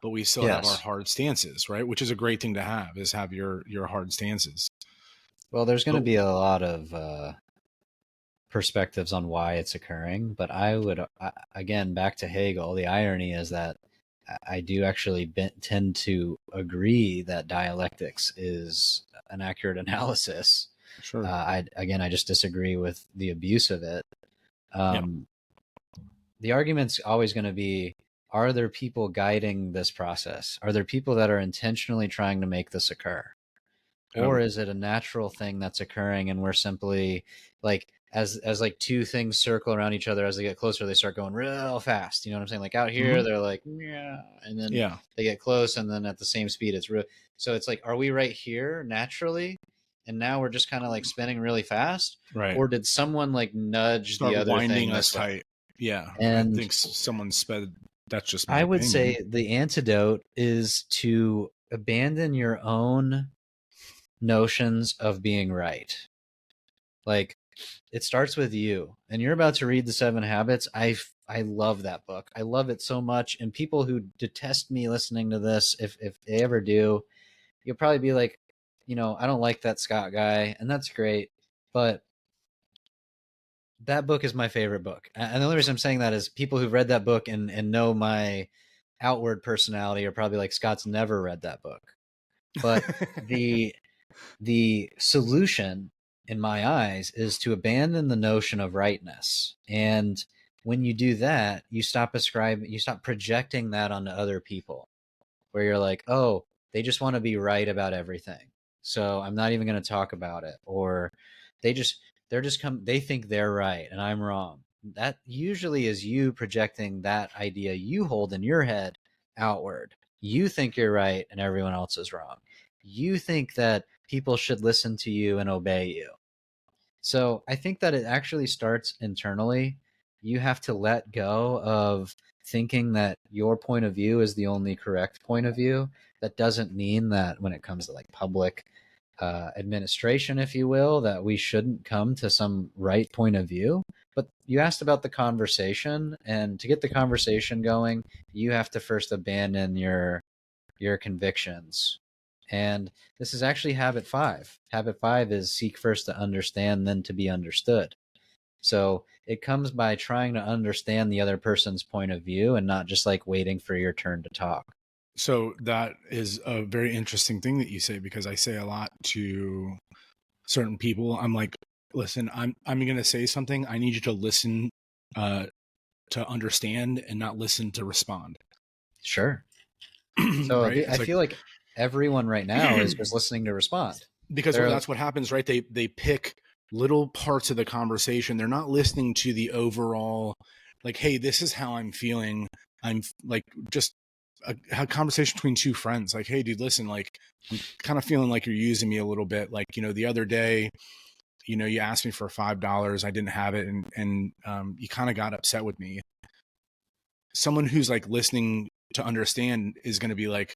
but we still have our hard stances, right? Which is a great thing to have, is have your hard stances.
Well, there's going to be a lot of perspectives on why it's occurring, but I would, again, back to Hegel, the irony is that I do actually tend to agree that dialectics is an accurate analysis.
Sure.
I just disagree with the abuse of it. The argument's always going to be, are there people guiding this process? Are there people that are intentionally trying to make this occur? Or is it a natural thing that's occurring and we're simply, like, as like two things circle around each other, as they get closer, they start going real fast. You know what I'm saying? Like out here, they're like, yeah, and then
Yeah.
they get close, and then at the same speed, it's real. So it's like, are we right here naturally? And now we're just kind of like spinning really fast,
Right.
or did someone like nudge the
Start
other
winding
thing
us
this way?
tight. Yeah. I
And
think someone sped. That's just my
I would
opinion.
say the antidote is to abandon your own notions of being right. Like, it starts with you, and you're about to read the 7 habits. I love that book. I love it so much. And people who detest me listening to this, if they ever do, you'll probably be like, I don't like that Scott guy, and that's great. But that book is my favorite book. And the only reason I'm saying that is people who've read that book and know my outward personality are probably like, Scott's never read that book. But the solution in my eyes is to abandon the notion of rightness. And when you do that, you stop projecting that onto other people, where you're like, oh, they just want to be right about everything, so I'm not even going to talk about it. Or they think they're right and I'm wrong. That usually is you projecting that idea you hold in your head outward. You think you're right and everyone else is wrong. You think that people should listen to you and obey you. So I think that it actually starts internally. You have to let go of thinking that your point of view is the only correct point of view. That doesn't mean that when it comes to like public administration, if you will, that we shouldn't come to some right point of view. But you asked about the conversation, and to get the conversation going, you have to first abandon your convictions. And this is actually habit 5. Habit 5 is seek first to understand, then to be understood. So it comes by trying to understand the other person's point of view and not just like waiting for your turn to talk.
So that is a very interesting thing that you say, because I say a lot to certain people. I'm like, listen, I'm going to say something. I need you to listen to understand and not listen to respond.
Sure. So
Right?
I
It's like,
feel like everyone right now is just listening to respond.
because
They're
that's what happens, right? They pick little parts of the conversation. They're not listening to the overall, like, hey, this is how I'm feeling. I'm like, just a conversation between two friends. Like, hey, dude, listen, like, I'm kind of feeling like you're using me a little bit. Like, the other day, you asked me for $5. I didn't have it. And you kind of got upset with me. Someone who's like listening to understand is going to be like,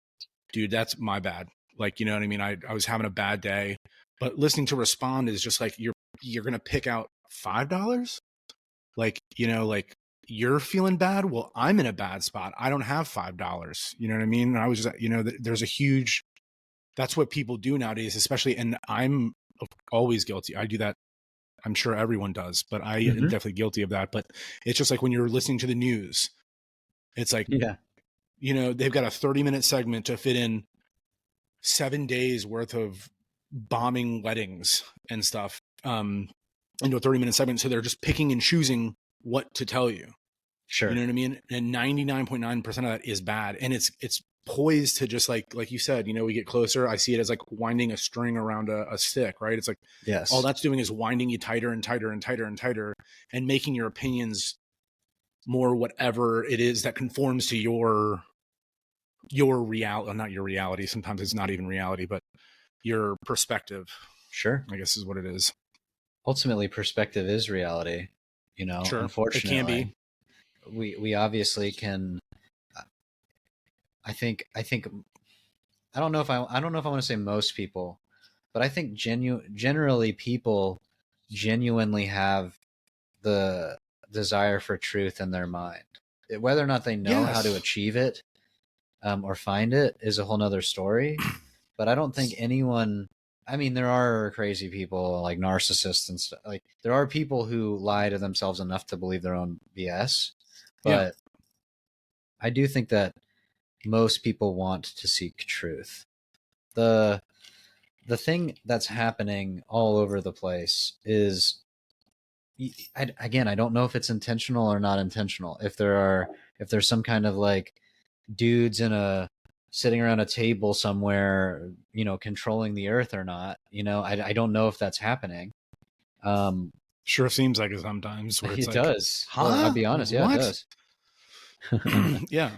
dude, that's my bad. Like, you know what I mean? I was having a bad day, but listening to respond is just like, you're going to pick out $5. Like, like, you're feeling bad. Well, I'm in a bad spot. I don't have $5. You know what I mean? And I was just, there's a huge, that's what people do nowadays, especially. And I'm always guilty. I do that. I'm sure everyone does, but I am definitely guilty of that. But it's just like when you're listening to the news, it's like,
yeah,
they've got a 30-minute segment to fit in 7 days worth of bombing weddings and stuff into a 30-minute segment. So they're just picking and choosing what to tell you.
sure.
You know what I mean? And 99.9% of that is bad. And it's poised to just like you said, we get closer. I see it as like winding a string around a stick, right? It's like,
Yes.
all that's doing is winding you tighter and tighter and tighter and tighter, and making your opinions more whatever it is that conforms to your reality. Not your reality. Sometimes it's not even reality, but your perspective,
Sure.
I guess, is what it is.
Ultimately, perspective is reality.
Sure, it can
Unfortunately,
be.
we obviously can. I think I don't know if I don't know if I want to say most people, but I think generally people genuinely have the desire for truth in their mind. Whether or not they know how to
Yes.
achieve it or find it is a whole nother story. But I don't think anyone. I mean, there are crazy people like narcissists and stuff. Like there are people who lie to themselves enough to believe their own BS.
Yeah.
But I do think that most people want to seek truth. The the thing that's happening all over the place is, again, I don't know if it's intentional or not intentional. If there's some kind of like dudes sitting around a table somewhere, controlling the earth or not. I don't know if that's happening.
Sure seems like it sometimes where it's
It
like,
does. Well, I'll
huh?
be honest. Yeah, it
What?
does.
Yeah.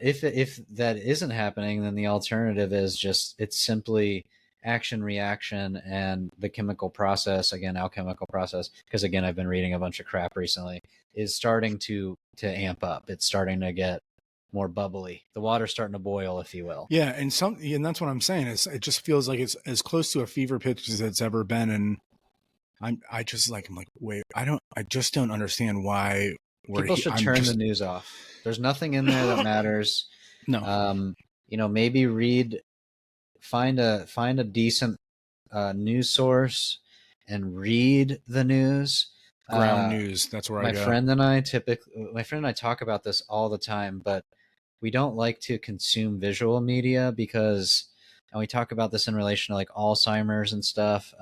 If that isn't happening, then the alternative is just it's simply action reaction and the chemical process, again, alchemical process, because again I've been reading a bunch of crap recently, is starting to amp up. It's starting to get more bubbly. The water's starting to boil, if you will.
Yeah, and that's what I'm saying. It just feels like it's as close to a fever pitch as it's ever been, and I'm like, wait, I just don't understand why
People should
I'm
turn the
just
news off. There's nothing in there that matters.
no
Maybe find a decent news source and read the news.
ground news. That's where I
My
go.
friend and I talk about this all the time, but we don't like to consume visual media because, and we talk about this in relation to like Alzheimer's and stuff.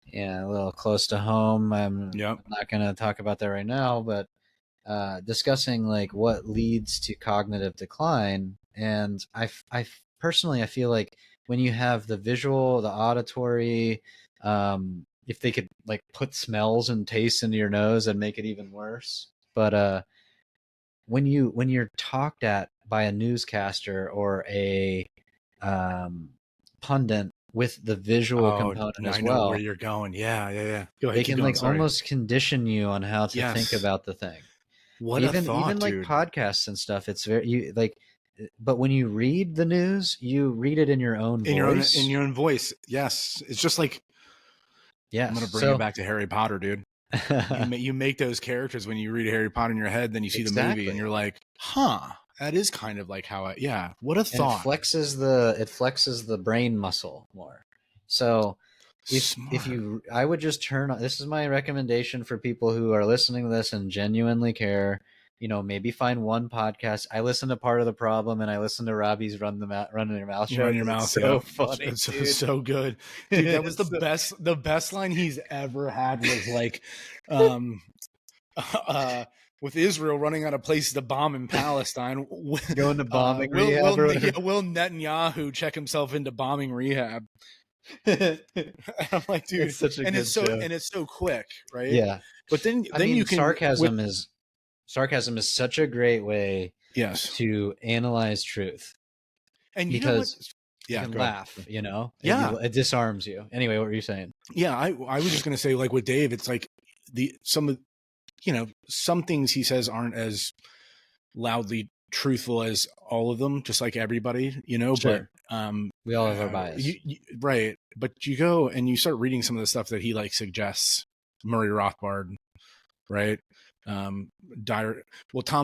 Yeah, a little close to home. I'm not going to talk about that right now, but discussing like what leads to cognitive decline. And I personally, I feel like when you have the visual, the auditory, if they could like put smells and tastes into your nose and make it even worse. But when you're talked at by a newscaster or a pundit with the visual component as
I know where
well,
you're going. Yeah. Go ahead,
they
keep
can
going.
like
Sorry.
almost condition you on how to think about the thing.
What a thought,
Even like
dude.
podcasts and stuff, it's very but when you read the news, you read it in your own voice.
In your own voice. Yes. It's just like,
yes.
I'm going to bring it back to Harry Potter, dude. You make those characters when you read Harry Potter in your head, then you see the movie and you're like, huh, that is kind of like how what a thought.
And it flexes the brain muscle more. So I would just this is my recommendation for people who are listening to this and genuinely care. Maybe find one podcast. I listen to Part of the Problem, and I listen to Robbie's Run Your Mouth show.
Run Your Mouth,
it's so funny.
It's so good, dude. That was the best line he's ever had was like, with Israel running out of places to bomb in Palestine,
going to bombing rehab.
Will Netanyahu check himself into bombing rehab? I'm like, dude,
it's such a good show.
And it's so quick, right?
Yeah,
but then you can
sarcasm is such a great way to analyze truth, and because you can laugh, it disarms you. Anyway, what were you saying?
Yeah, I was just gonna say, like with Dave, it's like some things he says aren't as loudly truthful as all of them, just like everybody,
Sure.
But
we all have our bias,
right? But you go and you start reading some of the stuff that he like suggests. Murray Rothbard, right? Tom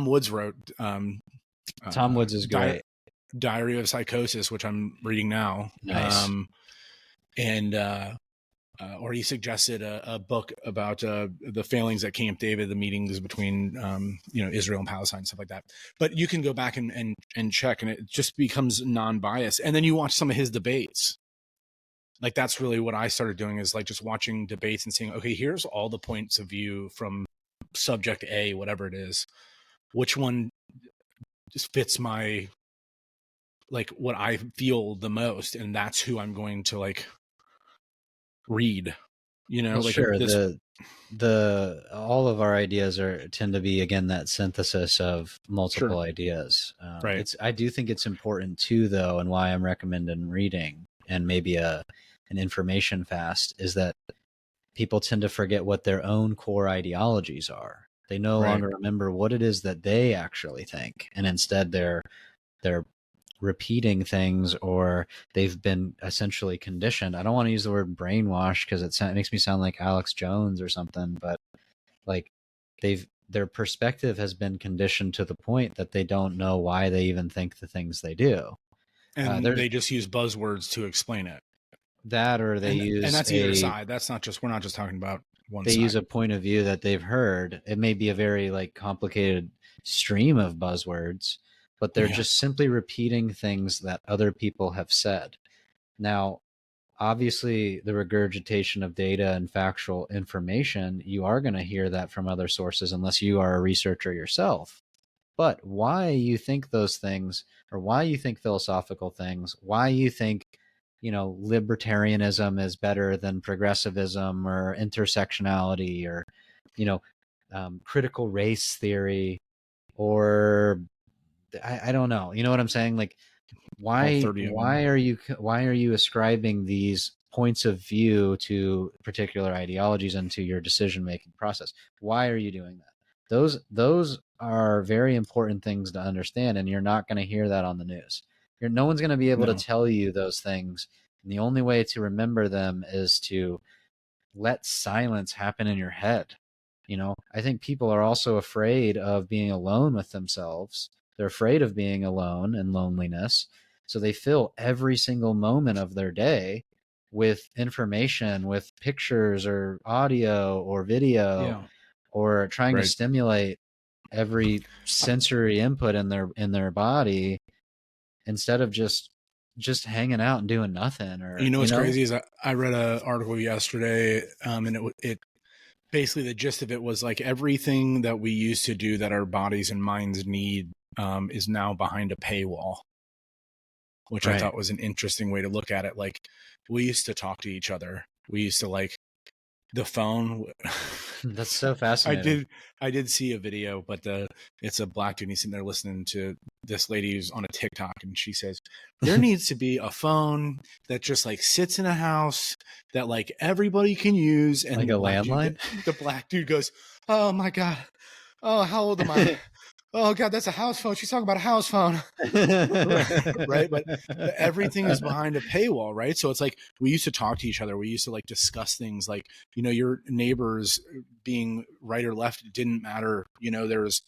Woods wrote.
Tom Woods is great.
Diary of Psychosis, which I'm reading now.
Nice.
Or he suggested a book about the failings at Camp David, the meetings between Israel and Palestine, stuff like that. But you can go back and check, and it just becomes non-biased. And then you watch some of his debates. Like that's really what I started doing, is like just watching debates and seeing, okay, here's all the points of view from subject A, whatever it is. Which one just fits my, like, what I feel the most, and that's who I'm going to like read.
Well,
like
sure. All of our ideas tend to be, again, that synthesis of multiple ideas.
Right.
I do think it's important too, though, and why I'm recommending reading and maybe an information fast is that people tend to forget what their own core ideologies are. They no longer remember what it is that they actually think, and instead they're repeating things, or they've been essentially conditioned. I don't want to use the word brainwash because it makes me sound like Alex Jones or something, but like their perspective has been conditioned to the point that they don't know why they even think the things they do.
And they just use buzzwords to explain it.
That, or they use,
and that's either side. That's not just, we're not just talking about one side.
They use a point of view that they've heard. It may be a very like complicated stream of buzzwords, but they're just simply repeating things that other people have said. Now, obviously, the regurgitation of data and factual information, you are going to hear that from other sources unless you are a researcher yourself. But why you think those things, or why you think philosophical things, why you think libertarianism is better than progressivism, or intersectionality, or critical race theory, or I don't know. You know what I'm saying? Like,
All
why
30 of them.
why are you ascribing these points of view to particular ideologies and to your decision making process? Why are you doing that? Those are very important things to understand, and you're not going to hear that on the news. No one's going to be able to
No.
tell you those things, and the only way to remember them is to let silence happen in your head. I think people are also afraid of being alone with themselves. They're afraid of being alone and loneliness. So they fill every single moment of their day with information, with pictures or audio or video,
Yeah.
or trying to
Right.
stimulate every sensory input in their body, instead of just hanging out and doing nothing. Or
You know what's crazy is I read an article yesterday, and it basically, the gist of it was like everything that we used to do that our bodies and minds need is now behind a paywall, which I
Right.
thought was an interesting way to look at it. Like, we used to talk to each other. We used to, like, the phone.
That's so
I
fascinating.
did see a video, but it's a black dude, and he's sitting there listening to this lady who's on a TikTok, and she says there needs to be a phone that just like sits in a house that like everybody can use. And
Like a landline.
the black dude goes, "Oh my god, oh, how old am I? Oh god, that's a house phone. She's talking about a house phone." Right, but everything is behind a paywall, right? So it's like we used to talk to each other, we used to like discuss things, like, your neighbors being right or left, it didn't matter. There was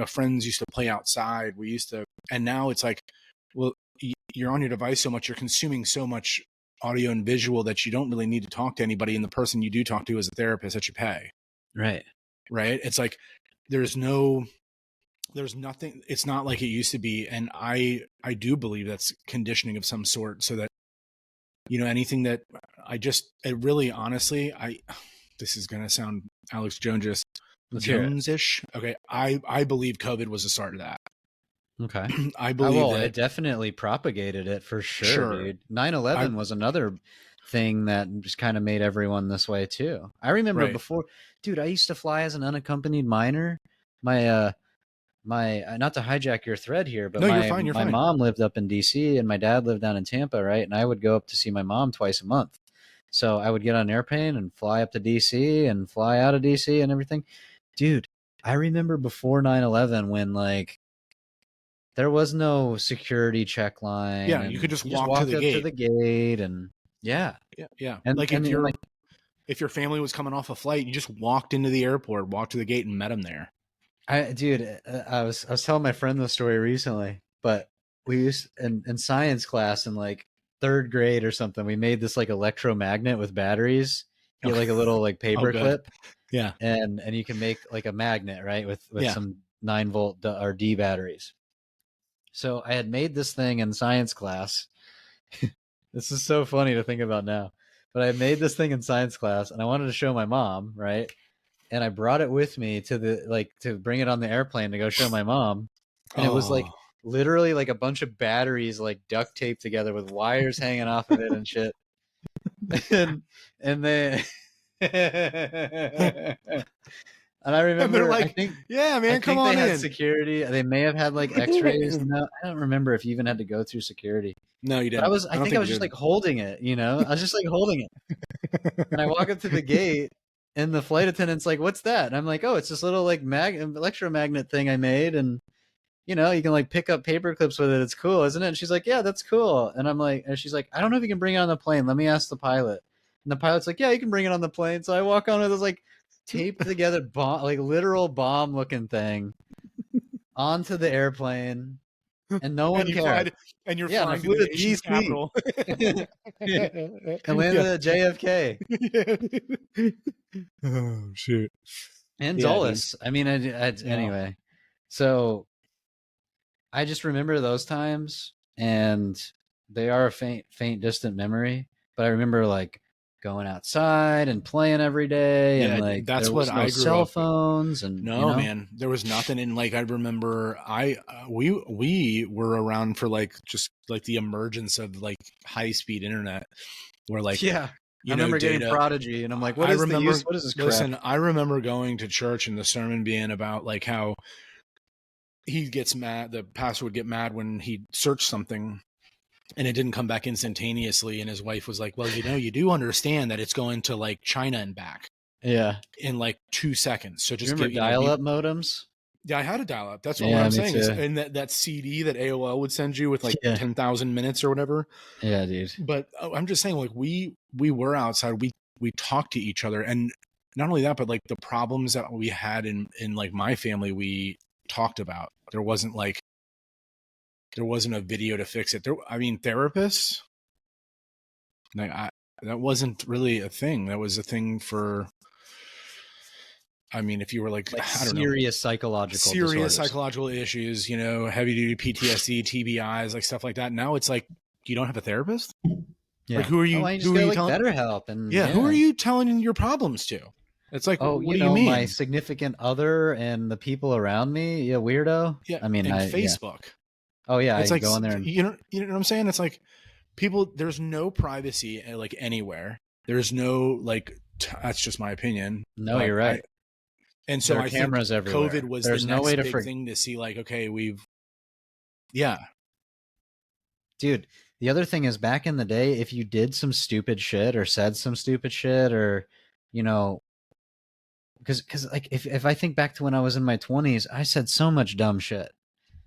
friends used to play outside, we used to. And now it's like, well, you're on your device so much, you're consuming so much audio and visual that you don't really need to talk to anybody, and the person you do talk to is a therapist that you pay.
Right.
It's like there's nothing, it's not like it used to be. And I do believe that's conditioning of some sort, so that anything that it really, honestly, this is going to sound Alex
Let's hear it.
Jones-ish. Okay, I believe COVID was the start of that.
Okay.
I believe
Well,
that.
it definitely propagated it for sure,
Sure.
dude.
I
9/11 was another thing that just kind of made everyone this way too. I remember
Right.
before, dude, I used to fly as an unaccompanied minor. My not to hijack your thread here, but
No, you're
my
fine, you're
my
fine.
mom lived up in DC and my dad lived down in Tampa, right? And I would go up to see my mom twice a month. So I would get on an airplane and fly up to DC and fly out of DC and everything. Dude, I remember before 9/11 when like there was no security check line
Yeah, you could
and
just
you just
walk to
walked
the
up to
gate.
the gate. And yeah.
Yeah, yeah.
And
Like,
and, and like
if your family was coming off a flight, you just walked into the airport, walked to the gate, and met them there.
I was telling my friend this story recently, but we used in science class in like third grade or something, we made this like electromagnet with batteries. You get like a little like
Oh,
paper
good.
clip,
Yeah,
and you can make like a magnet, right, with
yeah.
some 9 volt or D batteries. So I had made this thing in science class. This is so funny to think about now. But I made this thing in science class and I wanted to show my mom, right? And I brought it with me to bring it on the airplane to go show my mom. And it was like
Oh.
literally like a bunch of batteries like duct taped together with wires hanging off of it and shit. And and they and I
And they're
remember
like, "Yeah,
I
man, come
think they
on
had
in."
security. They may have had like x-rays. No, I don't remember if you even had to go through security.
No, you
But
didn't.
I
I don't
think I
think
was
you
just
did.
like holding it, I was just like holding it. And I walk up to the gate and the flight attendant's like, "What's that?" And I'm like, "Oh, it's this little like electromagnet thing I made, and you can like pick up paper clips with it. It's cool, isn't it?" And she's like, "Yeah, that's cool." And I'm like, and she's like, "I don't know if you can bring it on the plane. Let me ask the pilot." And the pilot's like, "Yeah, you can bring it on the plane." So I walk on with this like taped together bomb, like literal bomb looking thing onto the airplane, and no
And
one cared.
you're
Yeah, and I
flying to
flew
the
to
nation's
DC
capital.
and landed
Yeah.
at JFK
Yeah. Oh, shoot.
and
Yeah, dude.
Dulles. I mean,
Yeah.
anyway. So I just remember those times, and they are a faint, distant memory. But I remember like going outside and playing every day, and
Yeah,
like
that's
there
what
was no
I grew
cell
up with.
phones, and
No, man, there was nothing. And like I remember, we were around for like just like the emergence of like high speed internet, where like
yeah. I
you know
remember getting
data.
Prodigy, and I'm like, what
I
is the use?
remember.
What is this crap?
Listen, I remember going to church and the sermon being about like how he gets mad. The pastor would get mad when he searched something and it didn't come back instantaneously. And his wife was like, "Well, you know, you do understand that it's going to like China and back
Yeah.
in like 2 seconds. So
Do you
just
remember
give be
dial-up modems?
Yeah, I had a dial up. That's what
Yeah,
I'm
me
saying is,
too.
and that CD that AOL would send you with like
Yeah.
10,000 minutes or whatever.
Yeah, dude.
But I'm just saying, like we were outside. We talked to each other, and not only that, but like the problems that we had in like my family, we talked about. There wasn't a video to fix it. I mean, therapists, like that wasn't really a thing. That was a thing for. I mean, if you were like I don't know,
serious psychological
serious
disorders.
psychological issues, you know, heavy duty PTSD, TBIs, like stuff like that. Now it's like you don't have a therapist.
Yeah.
Like who are you?
I just
Who are
go
you
like
telling?
BetterHelp, and
Yeah, who are you telling your problems to? It's like,
Oh,
what do you
my
mean?
significant other and the people around me. Yeah, weirdo.
Yeah,
I mean,
and
yeah.
Facebook.
Oh yeah,
It's
I
like
go in there and
you know what I'm saying. It's like people. There's no privacy like anywhere. There's no like. That's just my opinion,
no,
but
you're right.
and so
There are
I think
cameras
COVID
everywhere.
was the
There's no way
next
to
big thing to see. Like, okay, yeah,
dude. The other thing is, back in the day, if you did some stupid shit or said some stupid shit, or you know, because like if I think back to when I was in my 20s, I said so much dumb shit.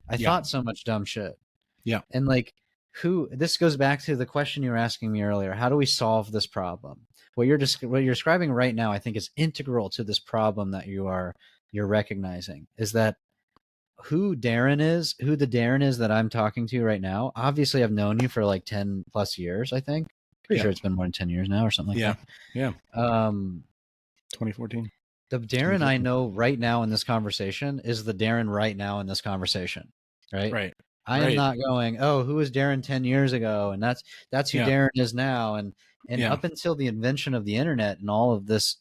I
yeah,
thought so much dumb shit.
yeah,
And like, this goes back to the question you were asking me earlier. How do we solve this problem? What you're describing right now, I think, is integral to this problem that you're recognizing, is that who the Darren is that I'm talking to right now. Obviously, I've known you for like 10 plus years, I think. Pretty
yeah,
sure it's been more than 10 years now or something like
yeah, yeah.
that.
2014.
The Darren I know right now in this conversation is the Darren right now in this conversation, right?
Right,
I am
right.
not going, oh, who was Darren 10 years ago? And that's who
Yeah,
Darren is now. And
yeah,
up until the invention of the internet and all of this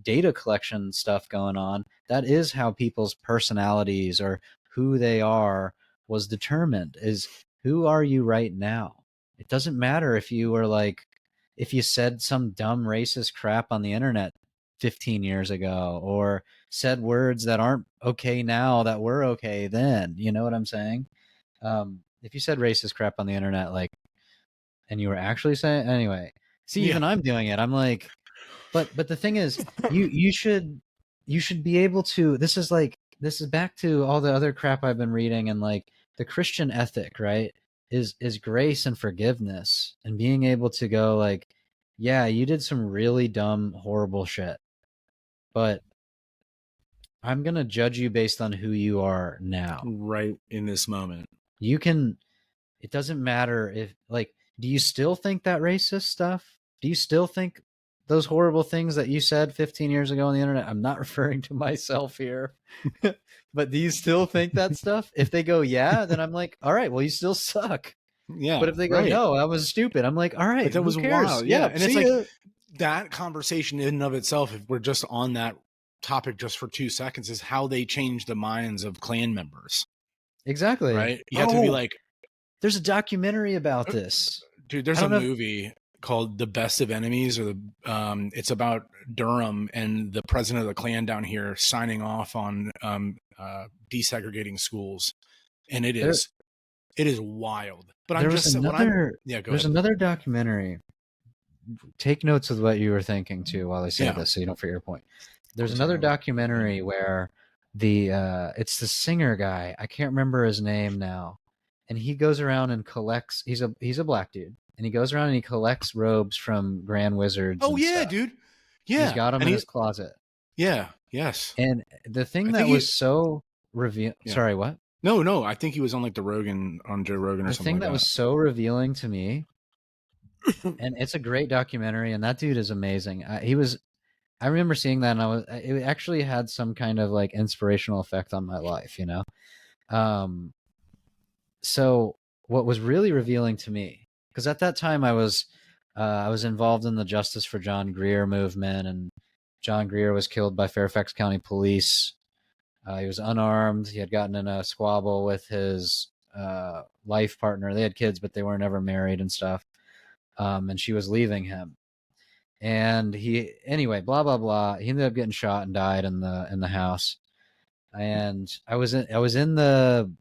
data collection stuff going on, that is how people's personalities or who they are was determined, is who are you right now? It doesn't matter if you were like, if you said some dumb racist crap on the internet 15 years ago, or said words that aren't okay now that were okay then. You know what I'm saying? If you said racist crap on the internet, like, and you were actually saying, anyway, see,
yeah.
even I'm doing it. I'm like, but the thing is, you should be able to. This is back to all the other crap I've been reading, and like the Christian ethic, right? Is grace and forgiveness, and being able to go like, yeah, you did some really dumb, horrible shit, but I'm gonna judge you based on who you are now.
Right in this moment.
You can. It doesn't matter if, like, do you still think that racist stuff? Do you still think those horrible things that you said 15 years ago on the internet? I'm not referring to myself here, but do you still think that stuff? If they go, yeah, then I'm like, all right, well, you still suck.
Yeah,
But if they go,
right.
no, I was stupid, I'm like, all right,
But that
who
was
cares?
wild. Yeah,
Yeah,
and it's
see
like
ya.
that conversation in and of itself, if we're just on that topic just for 2 seconds, is how they change the minds of clan members.
Exactly.
Right? You have to be like,
There's a documentary about this.
dude,
I
there's a
don't know if,
movie called The Best of Enemies, or it's about Durham and the president of the Klan down here signing off on desegregating schools, and it
there,
is wild. But
there
I'm
was
just when I'm
another,
yeah, go
there's
ahead.
another documentary. Take notes of what you were thinking too while I say
Yeah,
this, so you don't forget your point.
of
There's
course I
another
will.
documentary where it's the singer guy. I can't remember his name now, and he goes around and collects. He's a black dude, and he goes around and he collects robes from grand wizards
Oh
and
yeah,
stuff.
dude.
He's
Yeah,
got them
and
in his closet.
yes.
And the thing
I
that
think he
was so reveal.
yeah.
Sorry, what?
No, I think he was on like on Joe Rogan or
The
something
thing
like
that was
that.
so revealing to me, and it's a great documentary, and that dude is amazing. I remember seeing that, and it actually had some kind of like inspirational effect on my life, you know? Um, so what was really revealing to me, because at that time I was I was involved in the Justice for John Greer movement, and John Greer was killed by Fairfax County police. He was unarmed. He had gotten in a squabble with his life partner. They had kids, but they weren't ever married and stuff. And she was leaving him. And anyway, blah blah blah. He ended up getting shot and died in the house. And I was in the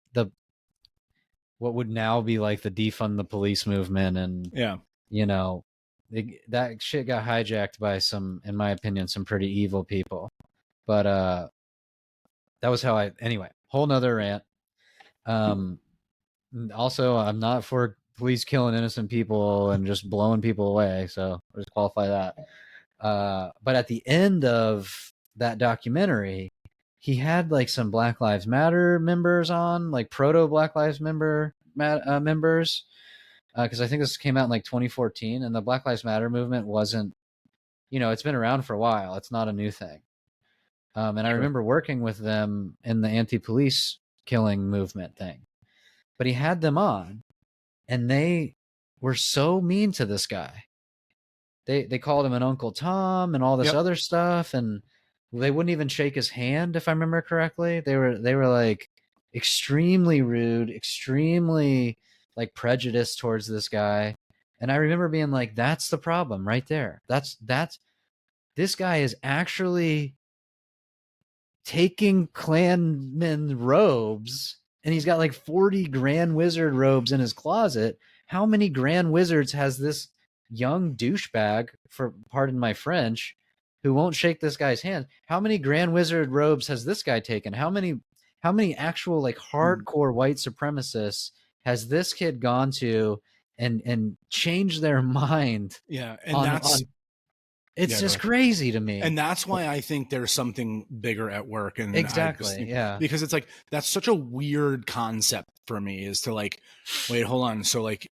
what would now be like the defund the police movement, and
Yeah.
you know, that shit got hijacked by some, in my opinion, some pretty evil people. But that was how anyway, whole nother rant. Also, I'm not for police killing innocent people and just blowing people away, so I'll just qualify that. But at the end of that documentary, he had like some Black Lives Matter members on, like proto Black Lives members, because I think this came out in like 2014, and the Black Lives Matter movement wasn't, it's been around for a while. It's not a new thing. And I remember working with them in the anti-police killing movement thing. But he had them on, and they were so mean to this guy. They called him an Uncle Tom and all this other stuff, and they wouldn't even shake his hand, if I remember correctly. They were like extremely rude, extremely like prejudiced towards this guy. And I remember being like, that's the problem right there. That's this guy is actually taking clanman robes, and he's got like 40 Grand Wizard robes in his closet. How many Grand Wizards has this young douchebag, for pardon my French, who won't shake this guy's hand? How many Grand Wizard robes has this guy taken? How many actual like hardcore white supremacists has this kid gone to and changed their mind?
Yeah, and
it's just crazy to me.
And that's why I think there's something bigger at work. And
exactly,
because it's like, that's such a weird concept for me, is to like, wait, hold on. So like,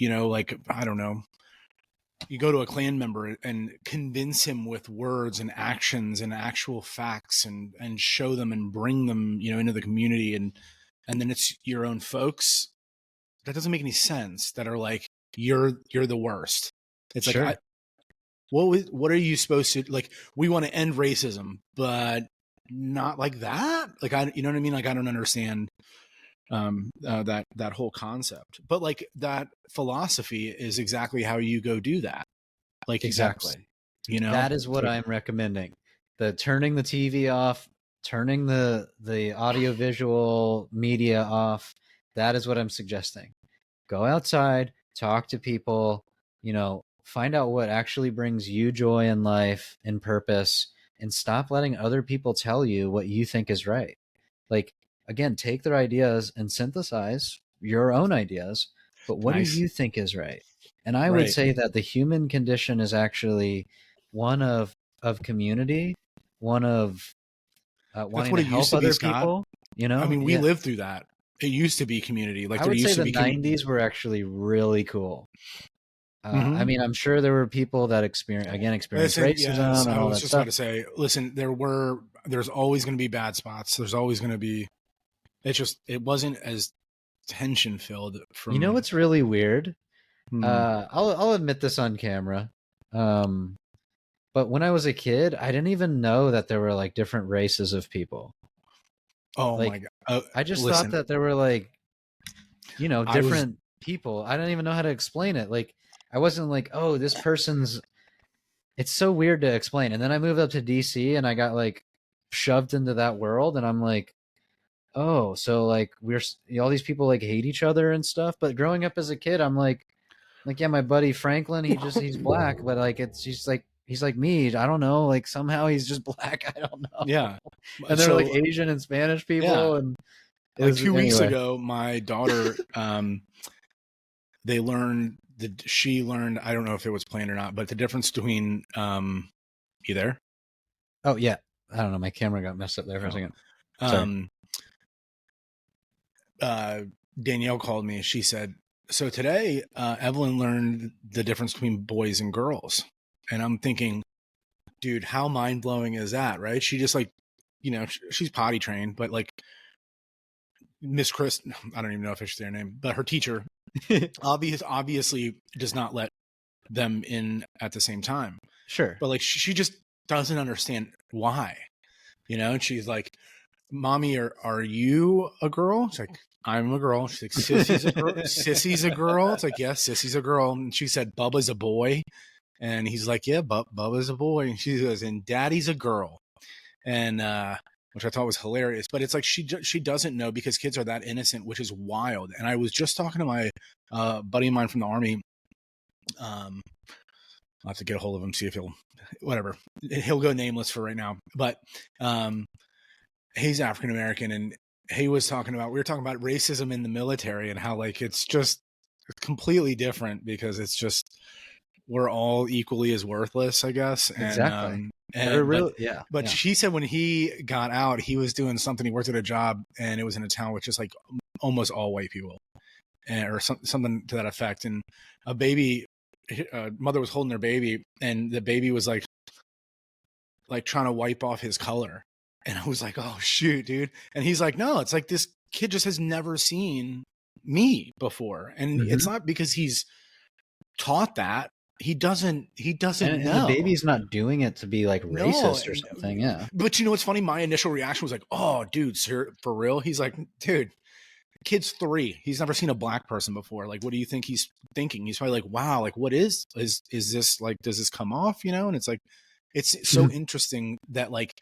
like, I don't know, you go to a Klan member and convince him with words and actions and actual facts, and show them and bring them, into the community. And then it's your own folks. That doesn't make any sense. That are like, you're the worst. It's
sure.
like, what are you supposed to, like, we want to end racism, but not like that. Like, you know what I mean? Like, I don't understand that whole concept, but like, that philosophy is exactly how you go do that. Like,
exactly,
that
is what I'm recommending. The turning the TV off, turning the audiovisual media off. That is what I'm suggesting. Go outside, talk to people, find out what actually brings you joy in life and purpose, and stop letting other people tell you what you think is right. Like, again, take their ideas and synthesize your own ideas, but what do you think is right? And I would say that the human condition is actually one of community, one of wanting to help other people.
I mean, we lived through that. It used to be community. Like,
I would say the 90s were actually really cool. I mean, I'm sure there were people that experienced racism and all that stuff. I was just about
to say, listen, there's always going to be bad spots. There's always going to be, it wasn't as tension filled from.
You know what's really weird? I'll admit this on camera. But when I was a kid, I didn't even know that there were like different races of people.
Oh my God.
I just thought that there were like, different people. I didn't even know how to explain it. Like, I wasn't like, oh, this person's, it's so weird to explain. And then I moved up to DC and I got like shoved into that world, and I'm like, oh, so like all these people like hate each other and stuff. But growing up as a kid, I'm like, yeah, my buddy Franklin, he's black, but like he's like me. I don't know. Like, somehow he's just black. I don't know.
Yeah.
And there were like Asian and Spanish people. And
like 2 weeks ago, my daughter, she learned, I don't know if it was planned or not, but the difference between, you there?
Oh yeah. I don't know. My camera got messed up there for a second.
Sorry. Danielle called me. She said, so today, Evelyn learned the difference between boys and girls. And I'm thinking, dude, how mind blowing is that? Right. She just like, she's potty trained, but like Miss Chris, I don't even know if I should say her name, but her teacher obviously does not let them in at the same time.
Sure.
But like she just doesn't understand why, and she's like, "Mommy, are you a girl?" It's like, "I'm a girl." She's like, "Sissy's a girl." "Sissy's a girl." It's like, "Yes, Sissy's a girl." And she said, "Bubba's a boy." And he's like, "Yeah, Bubba's a boy." And she goes, "And Daddy's a girl." And which I thought was hilarious. But it's like she doesn't know because kids are that innocent, which is wild. And I was just talking to my buddy of mine from the Army. I'll have to get a hold of him, see if he'll go nameless for right now. But he's African American, and we were talking about racism in the military and how like it's just completely different because it's just we're all equally as worthless, I guess.
Exactly.
But she said when he got out, he was doing something. He worked at a job, and it was in a town which is like almost all white people, or something to that effect. And a mother was holding their baby, and the baby was like trying to wipe off his color. And I was like, "Oh shoot, dude." And he's like, "No, it's like this kid just has never seen me before." And it's not because he's taught that. He doesn't know.
And the baby's not doing it to be like racist or something. Yeah.
But what's funny? My initial reaction was like, "Oh, dude, sir, for real?" He's like, "Dude, kid's 3. He's never seen a black person before. Like, what do you think he's thinking?" He's probably like, "Wow, like what is this like, does this come off, And it's like, it's so interesting that like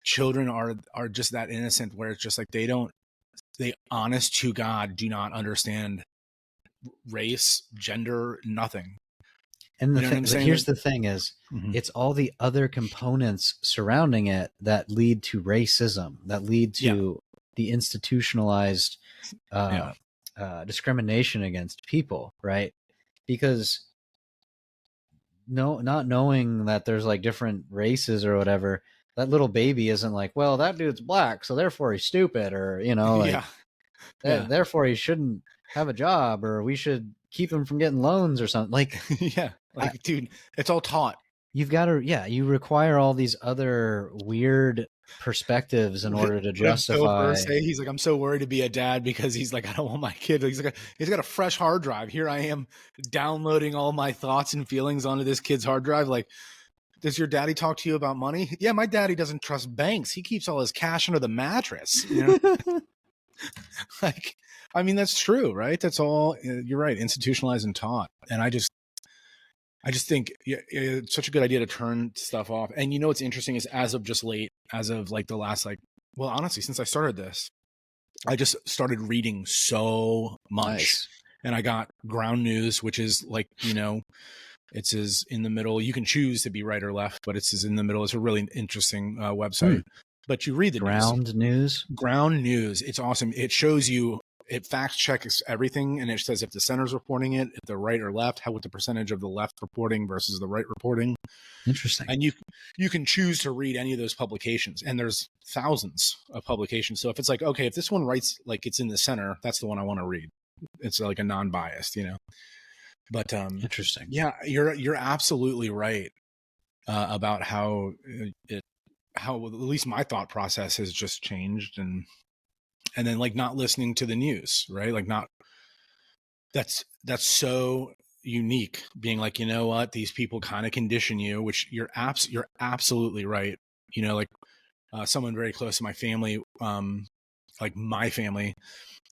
children are just that innocent where it's just like they honest to God do not understand race, gender, nothing.
And here's the thing is it's all the other components surrounding it that lead to racism, that lead to the institutionalized discrimination against people, right? Because not knowing that there's like different races or whatever, that little baby isn't like, well, that dude's black, so therefore he's stupid, or therefore he shouldn't have a job, or we should keep him from getting loans or something. Like,
dude, it's all taught.
You've got to, you require all these other weird perspectives in order to justify.
He's like, "I'm so worried to be a dad because he's like, I don't want my kid." He's got a fresh hard drive. Here I am downloading all my thoughts and feelings onto this kid's hard drive. Like, does your daddy talk to you about money? Yeah, my daddy doesn't trust banks. He keeps all his cash under the mattress. Like, I mean, that's true, right? That's all. You're right. Institutionalized and taught. And I just think it's such a good idea to turn stuff off. And what's interesting is as of like the last, honestly, since I started this, I just started reading so much. Nice. And I got Ground News, which is like, it says in the middle. You can choose to be right or left, but it says in the middle. It's a really interesting website. But you read the
Ground News.
Ground News. It's awesome. It shows you. It fact checks everything, and it says if the center's reporting it, if they're right or left, what the percentage of the left reporting versus the right reporting.
Interesting.
And you can choose to read any of those publications, and there's thousands of publications. So if it's like, okay, if this one writes like it's in the center, that's the one I want to read. It's like a non-biased, But
interesting.
Yeah, you're absolutely right about how at least my thought process has just changed, and then like not listening to the news, right? Like that's so unique, being like, you know what, these people kind of condition you, which you're absolutely right. Like someone very close to my family, like my family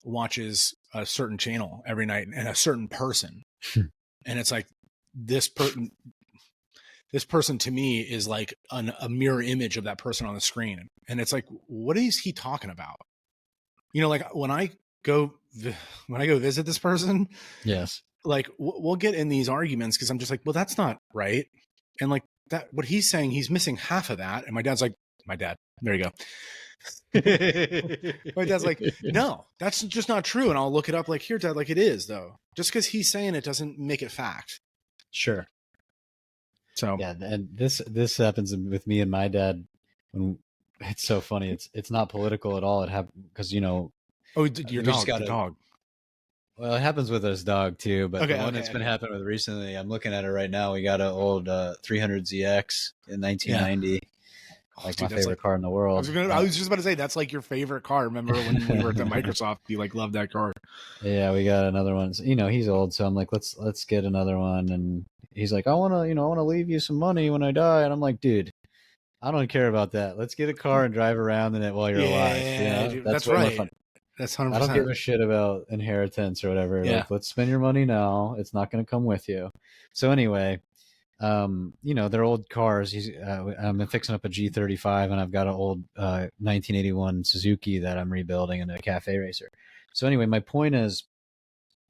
watches a certain channel every night and a certain person. And it's like this person to me is like a mirror image of that person on the screen. And it's like, what is he talking about? Like when I go visit this person,
yes,
like we'll get in these arguments because I'm just like, well, that's not right. And like that, what he's saying, he's missing half of that. And my dad's like, there you go. My dad's like, no, that's just not true. And I'll look it up like, here, Dad, like it is though. Just because he's saying it doesn't make it fact.
Sure.
So
yeah, and this happens with me and my dad. When it's so funny, it's not political at all. It happened because
Oh, your dog.
Well, it happens with this dog too, but the one that's been happening with recently, I'm looking at it right now. We got an old 300ZX in 1990. Like my favorite car in the world.
I was just about to say that's like your favorite car. Remember when we worked at Microsoft? You like loved that car.
Yeah, we got another one. So, he's old, so I'm like, let's get another one, and he's like, I want to leave you some money when I die. And I'm like, dude, I don't care about that. Let's get a car and drive around in it while you're alive.
Yeah, dude,
That's
that's
way more
right.
fun.
That's
I don't give
100%.
a shit about inheritance or whatever.
Yeah.
Like, let's spend your money now. It's not going to come with you. So anyway, they're old cars. I'm fixing up a G35, and I've got an old 1981 Suzuki that I'm rebuilding into a cafe racer. So anyway, my point is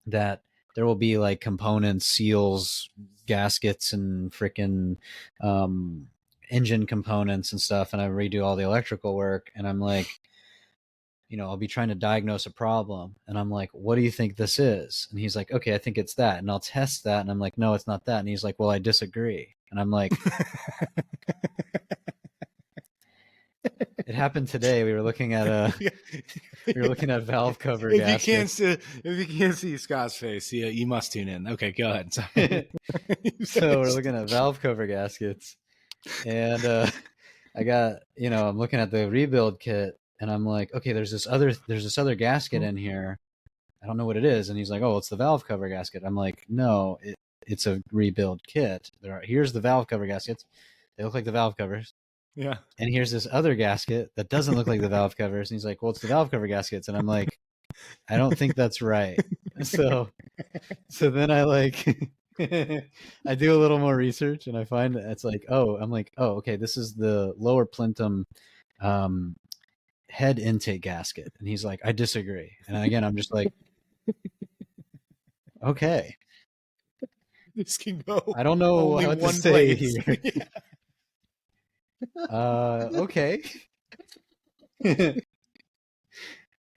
that there will be like components, seals, gaskets, and freaking engine components and stuff, and I redo all the electrical work, and I'm like, I'll be trying to diagnose a problem, and I'm like, what do you think this is? And he's like, okay, I think it's that, and I'll test that, and I'm like, no, it's not that, and he's like, well, I disagree, and I'm like, it happened today. We were looking at valve cover gaskets.
If you can't see Scott's face, yeah, you must tune in. Okay, go ahead.
So we're looking at valve cover gaskets, and I'm looking at the rebuild kit, and I'm like, okay, there's this other gasket in here. I don't know what it is. And he's like, oh, it's the valve cover gasket. I'm like, no, it's a rebuild kit. Here's the valve cover gaskets. They look like the valve covers.
Yeah.
And here's this other gasket that doesn't look like the valve covers. And he's like, well, it's the valve cover gaskets. And I'm like, I don't think that's right. So then I I do a little more research, and I find that it's like, okay, this is the lower plenum head intake gasket. And he's like, I disagree. And again, I'm just like, okay,
This can go.
I don't know
only
what to
one
say
place.
here. Okay.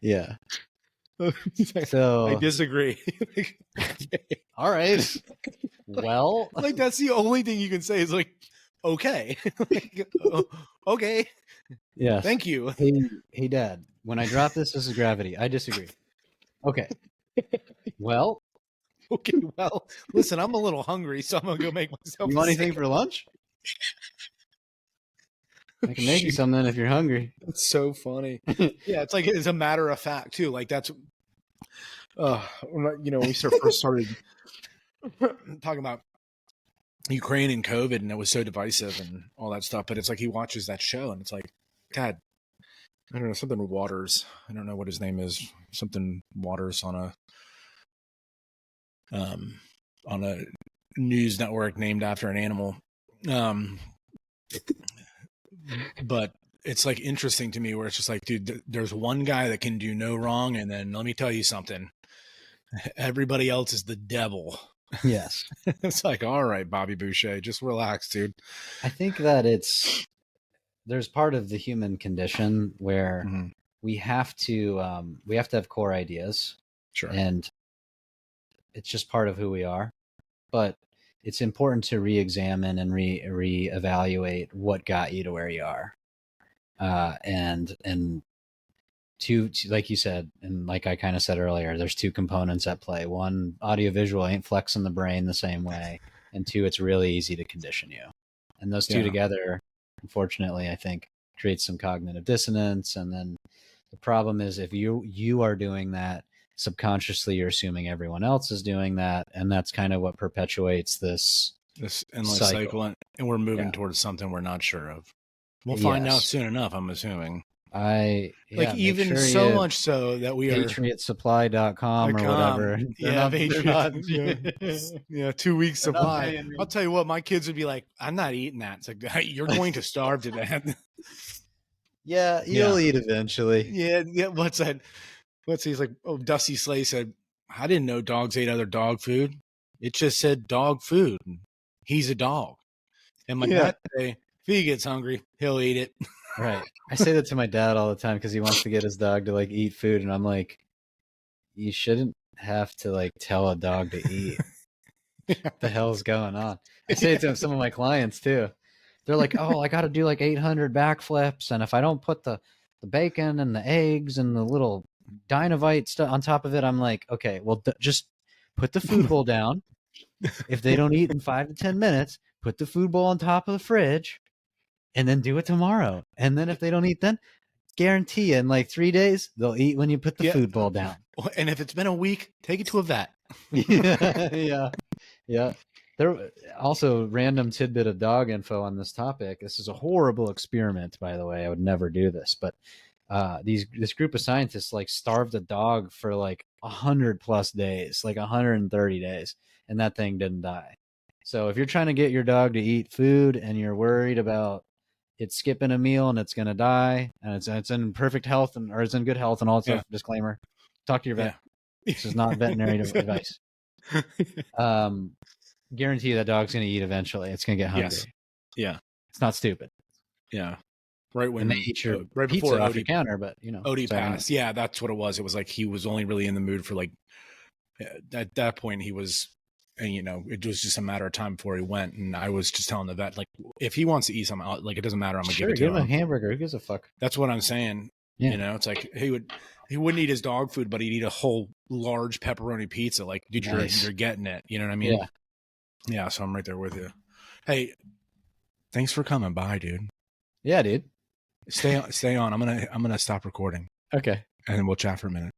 Yeah. So
I disagree.
all right. Well,
like that's the only thing you can say is like, okay. Like, okay.
yes.
Thank you.
Hey, Dad. When I drop this is gravity. I disagree. Okay. Well.
Okay. Well, listen, I'm a little hungry, so I'm gonna go make myself.
You want anything for lunch? I can make you something if you're hungry.
That's so funny. Yeah, it's like it's a matter of fact too. Like that's, when we first started talking about Ukraine and COVID, and it was so divisive and all that stuff. But it's like he watches that show, and it's like, God, I don't know, something Waters. I don't know what his name is. Something Waters on a news network named after an animal. But it's like interesting to me where it's just like, dude, there's one guy that can do no wrong. And then let me tell you something, everybody else is the devil.
Yes.
It's like, all right, Bobby Boucher, just relax, dude.
I think that there's part of the human condition where we have to have core ideas.
Sure.
And it's just part of who we are. But it's important to re-examine and re-evaluate what got you to where you are. And two, like you said, and like I kind of said earlier, there's two components at play. One, audiovisual ain't flexing the brain the same way. And two, it's really easy to condition you. And those two together, unfortunately, I think creates some cognitive dissonance. And then the problem is if you are doing that, subconsciously you're assuming everyone else is doing that, and that's kind of what perpetuates this
endless cycle. And we're moving towards something we're not sure of. We'll find out soon enough, I'm assuming.
Even
so much so that we are
patriotsupply.com or whatever.
Yeah, 2 weeks supply. I'll tell you what, my kids would be like, I'm not eating that. It's like, you're going to starve to death.
Yeah, you'll eat eventually.
Yeah. What's that? He's like, Dusty Slay said, I didn't know dogs ate other dog food. It just said dog food. He's a dog. And my dad say, if he gets hungry, he'll eat it.
Right. I say that to my dad all the time because he wants to get his dog to eat food. And I'm like, you shouldn't have to tell a dog to eat. What the hell's going on? I say it to some of my clients too. They're like, oh, I got to do 800 backflips. And if I don't put the bacon and the eggs and the little Dynavite stuff on top of it, I'm like, okay, well, just put the food bowl down. If they don't eat in 5 to 10 minutes, put the food bowl on top of the fridge and then do it tomorrow. And then if they don't eat then, guarantee you in 3 days, they'll eat when you put the food bowl down.
And if it's been a week, take it to a vet.
Yeah. There also random tidbit of dog info on this topic. This is a horrible experiment, by the way. I would never do this, but this group of scientists like starved a dog for like 100+ days, like 130 days, and that thing didn't die. So if you're trying to get your dog to eat food and you're worried about it skipping a meal and it's going to die and it's in perfect health or it's in good health and all that
Yeah.
stuff, disclaimer, talk to your vet.
Yeah.
This is not veterinary advice. Guarantee that dog's going to eat eventually. It's going to get hungry.
Yes. Yeah.
It's not stupid.
Yeah. Right when
and they eat your
right
pizza
before
off your counter, but
Odie
sorry,
passed. Yeah, that's what it was. It was like he was only really in the mood for like at that point he was, and it was just a matter of time before he went. And I was just telling the vet, like, if he wants to eat something, like, it doesn't matter. I'm gonna
sure,
give it to
give him
him.
a hamburger. Who gives a fuck?
That's what I'm saying.
Yeah.
It's like he wouldn't eat his dog food, but he'd eat a whole large pepperoni pizza. Like, dude,
Nice.
you're getting it. You know what I mean?
Yeah.
Yeah. So I'm right there with you. Hey, thanks for coming by, dude.
Yeah, dude.
Stay on. I'm gonna stop recording.
Okay.
And then we'll chat for a minute.